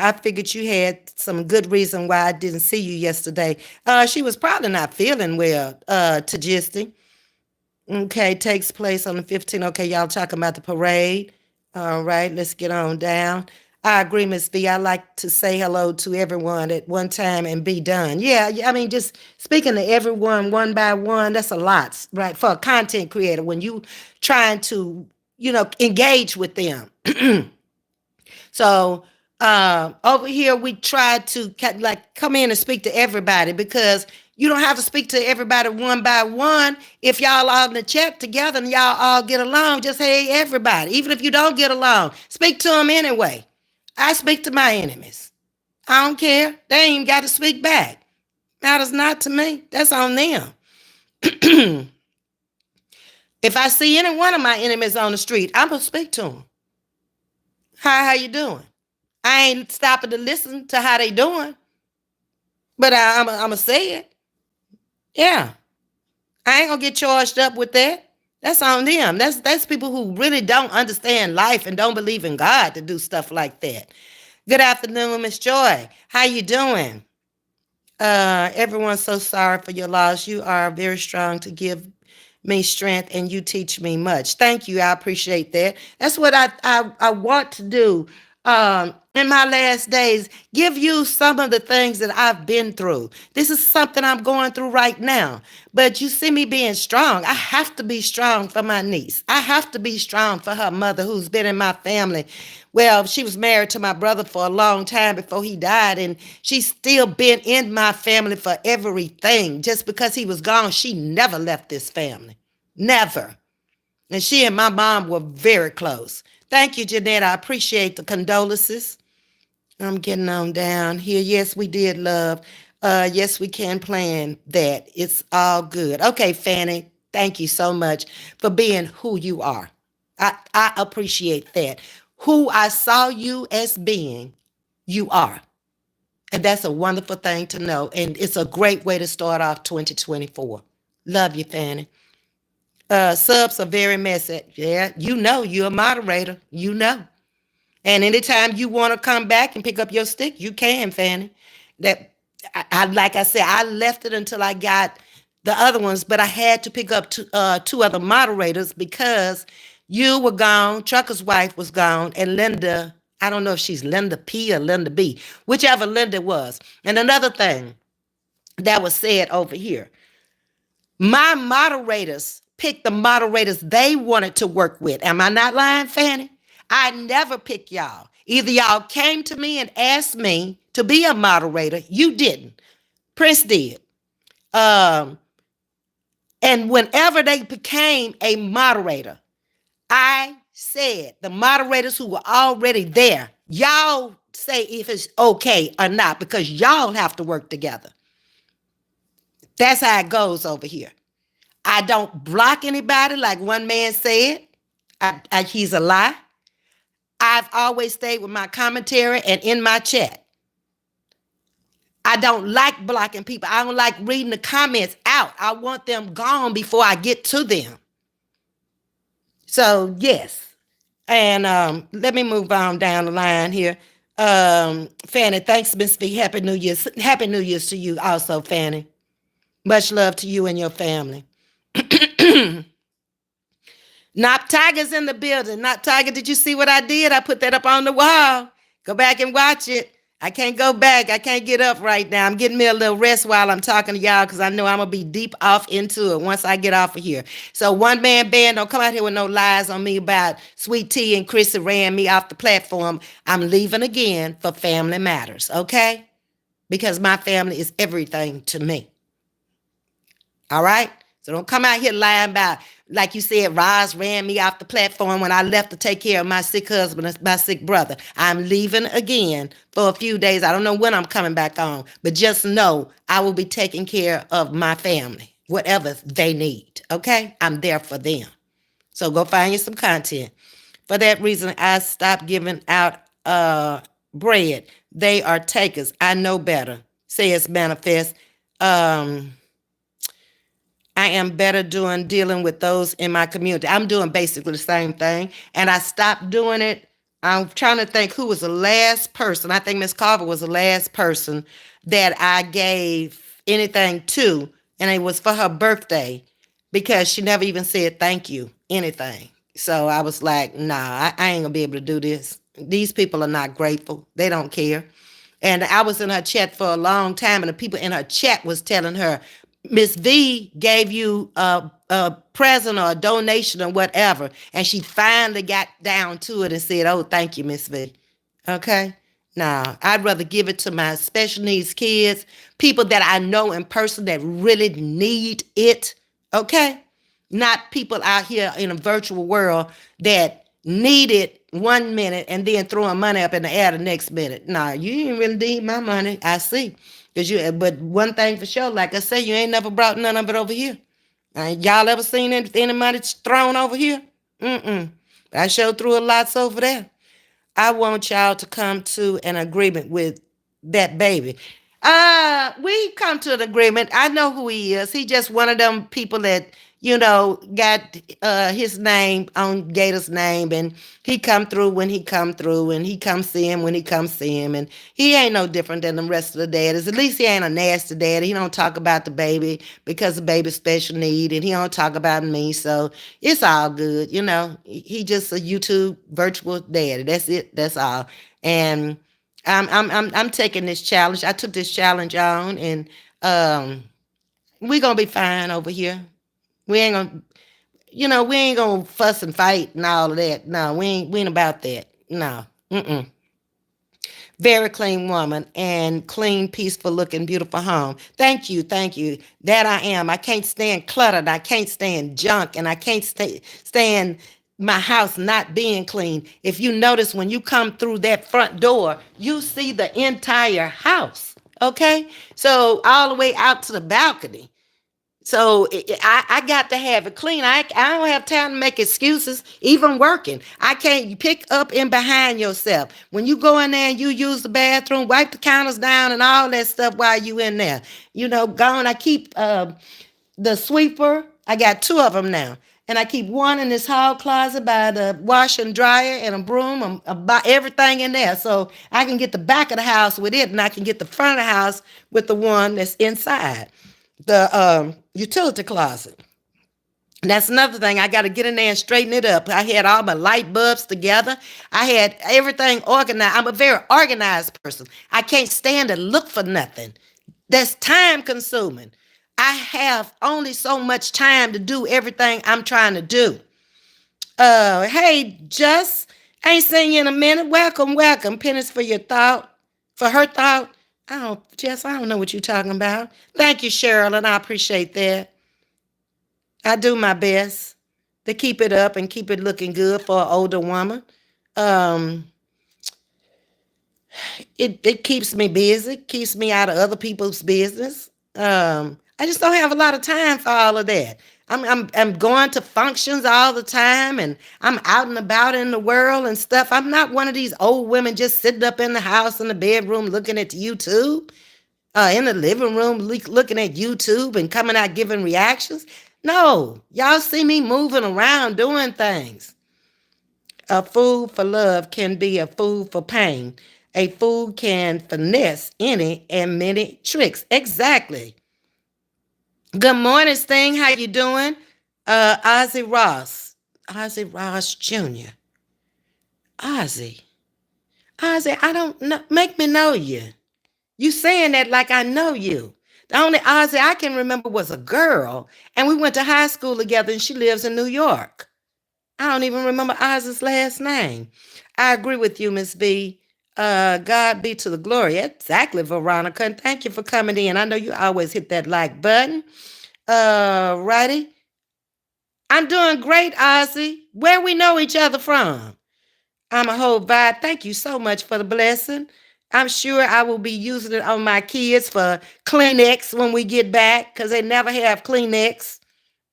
I figured you had some good reason why I didn't see you yesterday. She was probably not feeling well, Tajisti. Okay, takes place on the 15th. Okay, y'all talking about the parade. All right, let's get on down. I agree, Ms. V. I like to say hello to everyone at one time and be done. Yeah, I mean, just speaking to everyone one by one, that's a lot, right? For a content creator, when you trying to, engage with them. So over here, we try to come in and speak to everybody because you don't have to speak to everybody one by one. If y'all all in the chat together and y'all all get along, just hey, everybody. Even if you don't get along, speak to them anyway. I speak to my enemies. I don't care. They ain't even got to speak back. Matters not to me. That's on them. If I see any one of my enemies on the street, I'm going to speak to them. Hi, how you doing? I ain't stopping to listen to how they doing, but I'm going to say it. Yeah. I ain't going to get charged up with that. That's on them. That's people who really don't understand life and don't believe in God to do stuff like that. Good afternoon, Miss Joy. How you doing? Everyone's so sorry for your loss. You are very strong to give me strength and you teach me much. Thank you. I appreciate that. That's what I want to do in my last days. Give you some of the things that I've been through. This is something I'm going through right now. But you see me being strong. I have to be strong for my niece. I have to be strong for her mother who's been in my family. Well, she was married to my brother for a long time before he died, and she's still been in my family for everything. Just because he was gone, she never left this family. Never. And she and my mom were very close. Thank you, Jeanette. I appreciate the condolences. I'm getting on down here. Yes, we did, love. Yes, we can plan that. It's all good. Okay, Fanny, thank you so much for being who you are. I appreciate that. Who I saw you as being, you are. And that's a wonderful thing to know. And it's a great way to start off 2024. Love you, Fanny. Subs are very messy. Yeah, you know, you're a moderator. You know. And anytime you want to come back and pick up your stick, you can, Fanny. That like I said, I left it until I got the other ones, but I had to pick up two other moderators because you were gone, Trucker's wife was gone, and Linda, I don't know if she's Linda P or Linda B, whichever Linda was. And another thing that was said over here, my moderators picked the moderators they wanted to work with. Am I not lying, Fanny? I never pick y'all. Either y'all came to me and asked me to be a moderator. You didn't. Prince did. Um, and whenever they became a moderator, I said the moderators who were already there, y'all say if it's okay or not, because y'all have to work together. That's how it goes over here. I don't block anybody like one man said. He's a lie. I've always stayed with my commentary and in my chat. I don't like blocking people. I don't like reading the comments out. I want them gone before I get to them. So, yes. And let me move on down the line here. Fanny, thanks, Ms.V. Happy New Year's. Happy New Year's to you also, Fanny. Much love to you and your family. Not Tiger's in the building. Not Tiger, did you see what I did? I put that up on the wall. Go back and watch it. I can't go back. I can't get up right now. I'm getting me a little rest while I'm talking to y'all because I know I'm going to be deep off into it once I get off of here. So one man band, don't come out here with no lies on me about Sweet Tea and Chrissy ran me off the platform. I'm leaving again for Family Matters, okay? Because my family is everything to me. All right? So don't come out here lying about, like you said, Roz ran me off the platform when I left to take care of my sick husband and my sick brother. I'm leaving again for a few days. I don't know when I'm coming back on, but just know I will be taking care of my family, whatever they need, okay? I'm there for them. So go find you some content. For that reason, I stopped giving out bread. They are takers. I know better, says Manifest. I am better dealing with those in my community. I'm doing basically the same thing. And I stopped doing it. I'm trying to think who was the last person. I think Miss Carver was the last person that I gave anything to. And it was for her birthday because she never even said thank you, anything. So I was like, nah, I ain't gonna be able to do this. These people are not grateful. They don't care. And I was in her chat for a long time, and the people in her chat was telling her, Ms.V gave you a present or a donation or whatever. And she finally got down to it and said, oh, thank you, Ms.V. Okay? Now, I'd rather give it to my special needs kids, people that I know in person that really need it. Okay? Not people out here in a virtual world that need it 1 minute and then throwing money up in the air the next minute. Nah, you ain't really need my money. I see. But one thing for sure, like I say, you ain't never brought none of it over here. Y'all ever seen any money thrown over here? I sure threw a lots over there. I want y'all to come to an agreement with that baby. We come to an agreement. I know who he is. He just one of them people that, got his name on Gator's name, and he come through when he come through, and he come see him when he come see him, and he ain't no different than the rest of the daddies. At least he ain't a nasty daddy. He don't talk about the baby because the baby's special need, and he don't talk about me, so it's all good. He just a YouTube virtual daddy. That's it. That's all. And I'm taking this challenge. I took this challenge on, and we gonna be fine over here. We ain't gonna, we ain't gonna fuss and fight and all of that. No, we ain't about that. No, mm-mm. Very clean woman and clean, peaceful looking, beautiful home. Thank you, thank you. That I am. I can't stand cluttered. I can't stand junk, and I can't stand my house not being clean. If you notice, when you come through that front door, you see the entire house. Okay, so all the way out to the balcony. So I got to have it clean. I don't have time to make excuses, even working. I can't pick up in behind yourself. When you go in there and you use the bathroom, wipe the counters down and all that stuff while you in there. Gone. I keep the sweeper. I got two of them now. And I keep one in this hall closet by the wash and dryer and a broom, about everything in there. So I can get the back of the house with it, and I can get the front of the house with the one that's inside the utility closet. And that's another thing. I got to get in there and straighten it up. I had all my light bulbs together. I had everything organized. I'm a very organized person. I can't stand to look for nothing. That's time consuming. I have only so much time to do everything I'm trying to do. Hey, Just, ain't seen you in a minute. Welcome, welcome. Pennies for your thought, for her thought. Jess, I don't know what you're talking about. Thank you, Cheryl, and I appreciate that. I do my best to keep it up and keep it looking good for an older woman. Um, it keeps me busy, keeps me out of other people's business. I just don't have a lot of time for all of that. I'm going to functions all the time, and I'm out and about in the world and stuff. I'm not one of these old women just sitting up in the house in the bedroom looking at YouTube, in the living room looking at YouTube and coming out giving reactions. No, y'all see me moving around doing things. A fool for love can be a fool for pain. A fool can finesse any and many tricks. Exactly. Good morning, Sting. How you doing? Ozzy Ross. Ozzy Ross Jr. Ozzy. Ozzy, I don't know. Make me know you. You saying that like I know you. The only Ozzy I can remember was a girl, and we went to high school together, and she lives in New York. I don't even remember Ozzy's last name. I agree with you, Ms. V. God be to the glory. Exactly, Veronica. And thank you for coming in. I know you always hit that like button. Righty. I'm doing great, Ozzy. Where we know each other from? I'm a whole vibe. Thank you so much for the blessing. I'm sure I will be using it on my kids for Kleenex when we get back, because they never have Kleenex.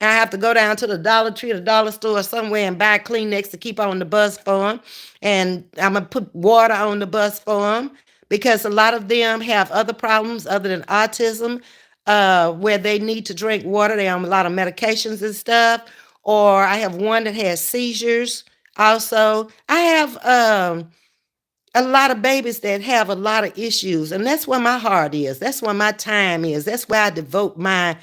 I have to go down to the Dollar Tree or the dollar store somewhere and buy Kleenex to keep on the bus for them. And I'm going to put water on the bus for them, because a lot of them have other problems other than autism, where they need to drink water. They're on a lot of medications and stuff. Or I have one that has seizures also. I have a lot of babies that have a lot of issues, and that's where my heart is. That's where my time is. That's where I devote my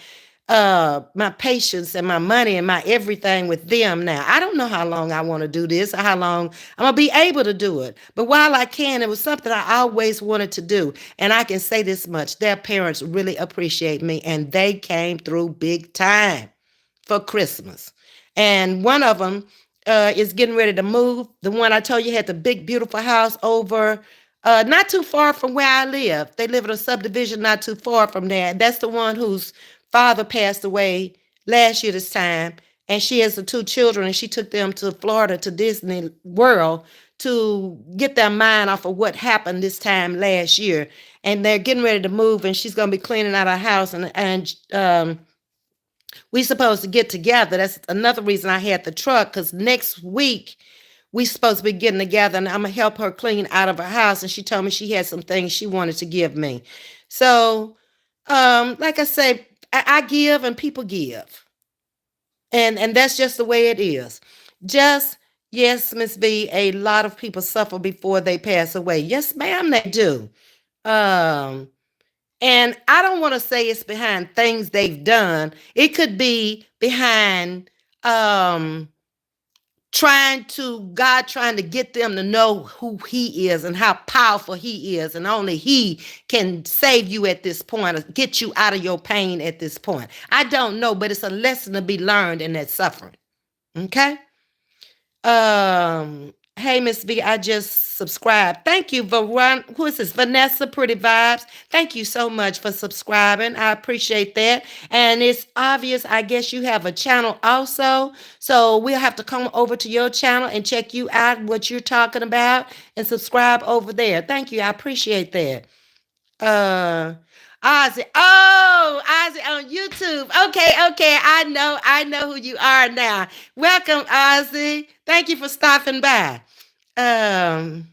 patience and my money and my everything with them. Now, I don't know how long I want to do this or how long I'm gonna be able to do it, but while I can, it was something I always wanted to do. And I can say this much: their parents really appreciate me, and they came through big time for Christmas. And one of them is getting ready to move. The one I told you had the big, beautiful house over, not too far from where I live. They live in a subdivision not too far from there. That's the one whose father passed away last year this time. And she has the two children, and she took them to Florida to Disney World to get their mind off of what happened this time last year. And they're getting ready to move, and she's going to be cleaning out her house. And we supposed to get together. That's another reason I had the truck, because next week we supposed to be getting together, and I'm gonna help her clean out of her house. And she told me she had some things she wanted to give me. So, like I say, I give and people give. And that's just the way it is. Just yes, Miss V, a lot of people suffer before they pass away. Yes, ma'am, they do. Um, and I don't want to say it's behind things they've done. It could be behind um trying to get them to know who he is and how powerful he is, and only he can save you at this point or get you out of your pain at this point. I don't know, but it's a lesson to be learned in that suffering. Okay. Hey, Miss V, I just subscribed. Thank you, Who is this? Vanessa Pretty Vibes. Thank you so much for subscribing. I appreciate that. And it's obvious, I guess you have a channel also. So we'll have to come over to your channel and check you out, what you're talking about, and subscribe over there. Thank you. I appreciate that. Uh Ozzy. Oh, Ozzy on YouTube. Okay. I know who you are now. Welcome, Ozzy. Thank you for stopping by. Um,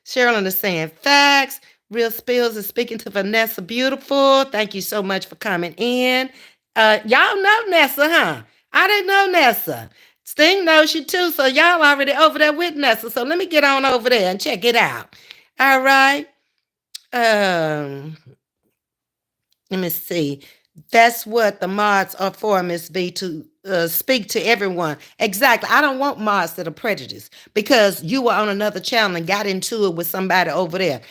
Sherilyn is saying facts. Real Spills is speaking to Vanessa Beautiful. Thank you so much for coming in. Y'all know Nessa, huh? I didn't know Nessa. Sting knows you too, so y'all already over there with Nessa. So let me get on over there and check it out. All right. Um, Let me see. That's what the mods are for, Ms. V, to speak to everyone. Exactly. I don't want mods that are prejudiced because you were on another channel and got into it with somebody over there.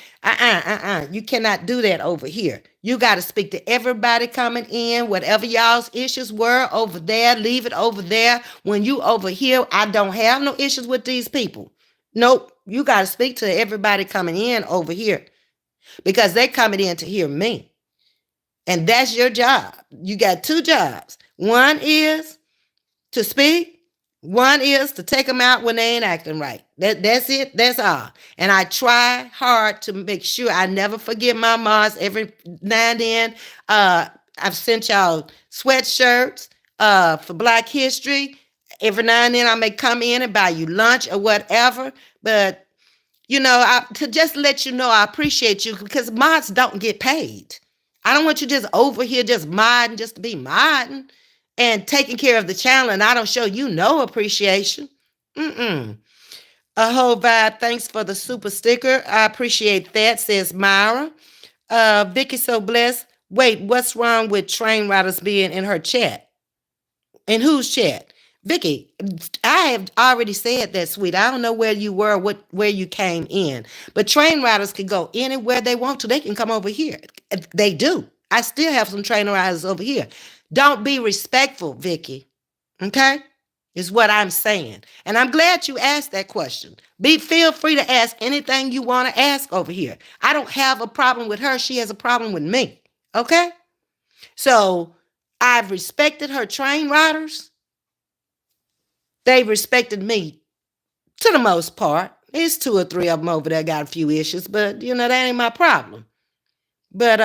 You cannot do that over here. You got to speak to everybody coming in, whatever y'all's issues were over there, leave it over there. When you over here, I don't have no issues with these people. Nope. You got to speak to everybody coming in over here because they coming in to hear me. And that's your job. You got two jobs. One is to speak. One is to take them out when they ain't acting right. That's it. That's all. And I try hard to make sure I never forget my moms. Every now and then, I've sent y'all sweatshirts for Black History. Every now and then I may come in and buy you lunch or whatever. But to just let you know I appreciate you because mods don't get paid. I don't want you just over here just modding just to be modding and taking care of the channel, and I don't show you no appreciation. A whole vibe. Thanks for the super sticker. I appreciate that, says Myra. Vicky so blessed. Wait, what's wrong with train riders being in her chat? In whose chat? Vicky, I have already said that, sweet. I don't know where you were, where you came in. But train riders can go anywhere they want to. They can come over here. They do. I still have some train riders over here. Don't be respectful, Vicky. Okay? Is what I'm saying. And I'm glad you asked that question. Feel free to ask anything you want to ask over here. I don't have a problem with her. She has a problem with me. Okay? So I've respected her train riders. They respected me to the most part. There's two or three of them over there got a few issues, but that ain't my problem. But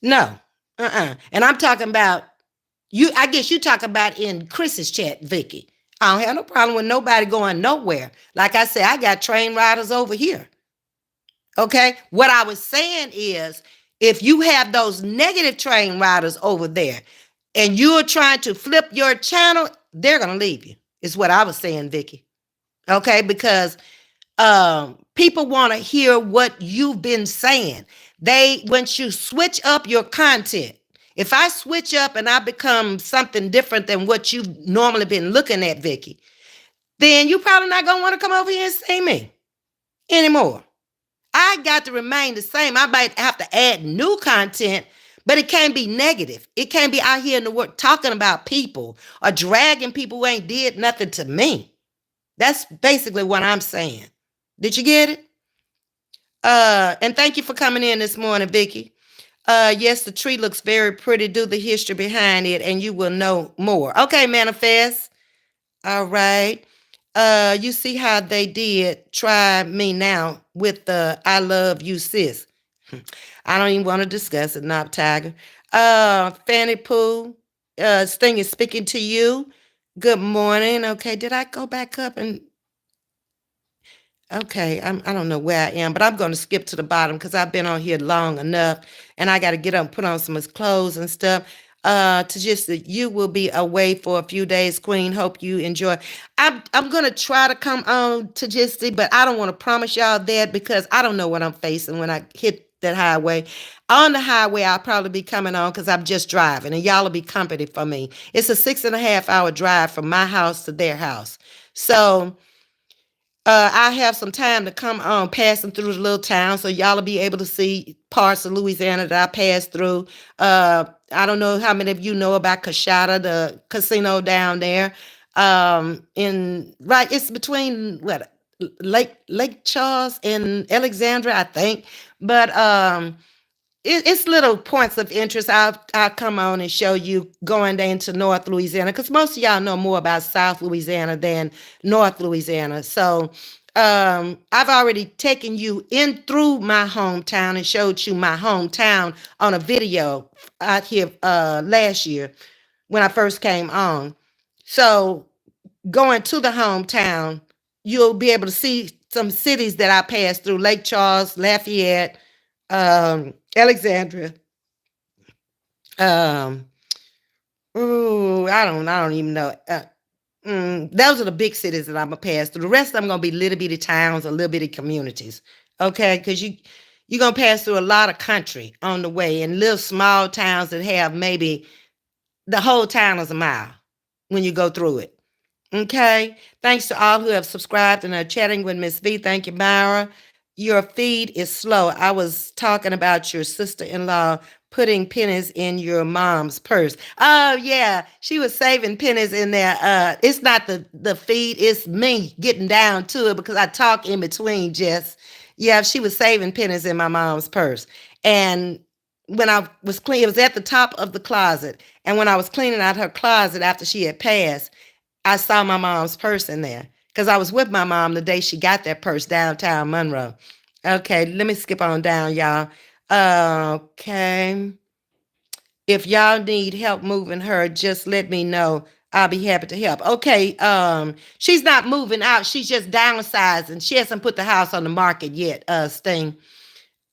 no. And I'm talking about you. I guess you talk about in Chris's chat, Vicky. I don't have no problem with nobody going nowhere. Like I said, I got train riders over here. Okay? What I was saying is if you have those negative train riders over there and you're trying to flip your channel, they're going to leave you, is what I was saying, Vicky. Okay? Because people want to hear what you've been saying. Once you switch up your content, if I switch up and I become something different than what you've normally been looking at, Vicky, then you probably not going to want to come over here and see me anymore. I got to remain the same. I might have to add new content, but it can't be negative. It can't be out here in the world talking about people or dragging people who ain't did nothing to me. That's basically what I'm saying. Did you get it? And thank you for coming in this morning, Vicky. Yes, the tree looks very pretty. Do the history behind it and you will know more. Okay, Manifest. All right. You see how they did try me now with the I love you, sis. I don't even want to discuss it, not Tiger. Fanny Pooh, Sting is speaking to you. Good morning. Okay, did I go back up and okay, I don't know where I am, but I'm going to skip to the bottom because I've been on here long enough and I got to get up and put on some clothes and stuff. To just that you will be away for a few days, Queen. Hope you enjoy. I'm gonna try to come on to just see, but I don't want to promise y'all that because I don't know what I'm facing when I hit that highway. On the highway, I'll probably be coming on because I'm just driving, and y'all will be company for me. It's a 6.5 hour drive from my house to their house, so I have some time to come on passing through the little town, so y'all will be able to see parts of Louisiana that I passed through. I don't know how many of you know about Coshada, the casino down there. In right, it's between what Lake Charles and Alexandria, I think. But it's little points of interest. I'll come on and show you going down to North Louisiana because most of y'all know more about South Louisiana than North Louisiana. So I've already taken you in through my hometown and showed you my hometown on a video out here last year when I first came on. So going to the hometown, you'll be able to see some cities that I passed through: Lake Charles, Lafayette, Alexandria. Um, ooh, I don't even know. Those are the big cities that I'm gonna pass through. The rest of them gonna be little bitty towns or little bitty communities. Okay, because you're gonna pass through a lot of country on the way, and little small towns that have maybe the whole town is a mile when you go through it. Okay. Thanks to all who have subscribed and are chatting with Miss V. Thank you, Myra. Your feed is slow. I was talking about your sister-in-law putting pennies in your mom's purse. Oh yeah, she was saving pennies in there. It's not the feed, it's me getting down to it because I talk in between, Jess. Yeah, she was saving pennies in my mom's purse. And when I was clean, it was at the top of the closet. And when I was cleaning out her closet after she had passed, I saw my mom's purse in there because I was with my mom the day she got that purse downtown Monroe. Okay, let me skip on down, y'all. Okay. If y'all need help moving her, just let me know. I'll be happy to help. Okay, she's not moving out. She's just downsizing. She hasn't put the house on the market yet, Sting.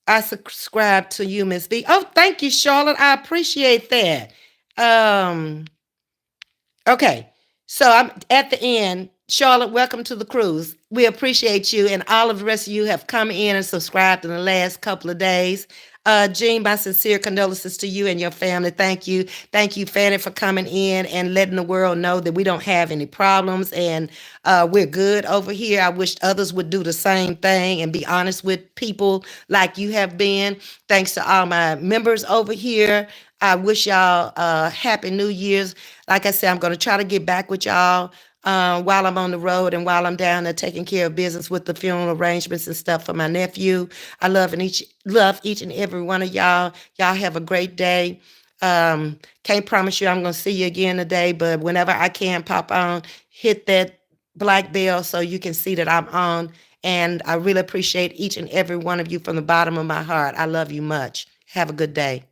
I subscribe to you, Ms. V. Oh, thank you, Charlotte. I appreciate that. Um, Okay, so I'm at the end. Charlotte, welcome to the cruise. We appreciate you, and all of the rest of you have come in and subscribed in the last couple of days. Jean, my sincere condolences to you and your family. Thank you. Thank you, Fanny, for coming in and letting the world know that we don't have any problems and we're good over here. I wish others would do the same thing and be honest with people like you have been. Thanks to all my members over here. I wish y'all happy New Year's. Like I said, I'm going to try to get back with y'all while I'm on the road and while I'm down there taking care of business with the funeral arrangements and stuff for my nephew. I love each and every one of y'all. Y'all have a great day. Can't promise you I'm going to see you again today, but whenever I can pop on, hit that black bell so you can see that I'm on. And I really appreciate each and every one of you from the bottom of my heart. I love you much. Have a good day.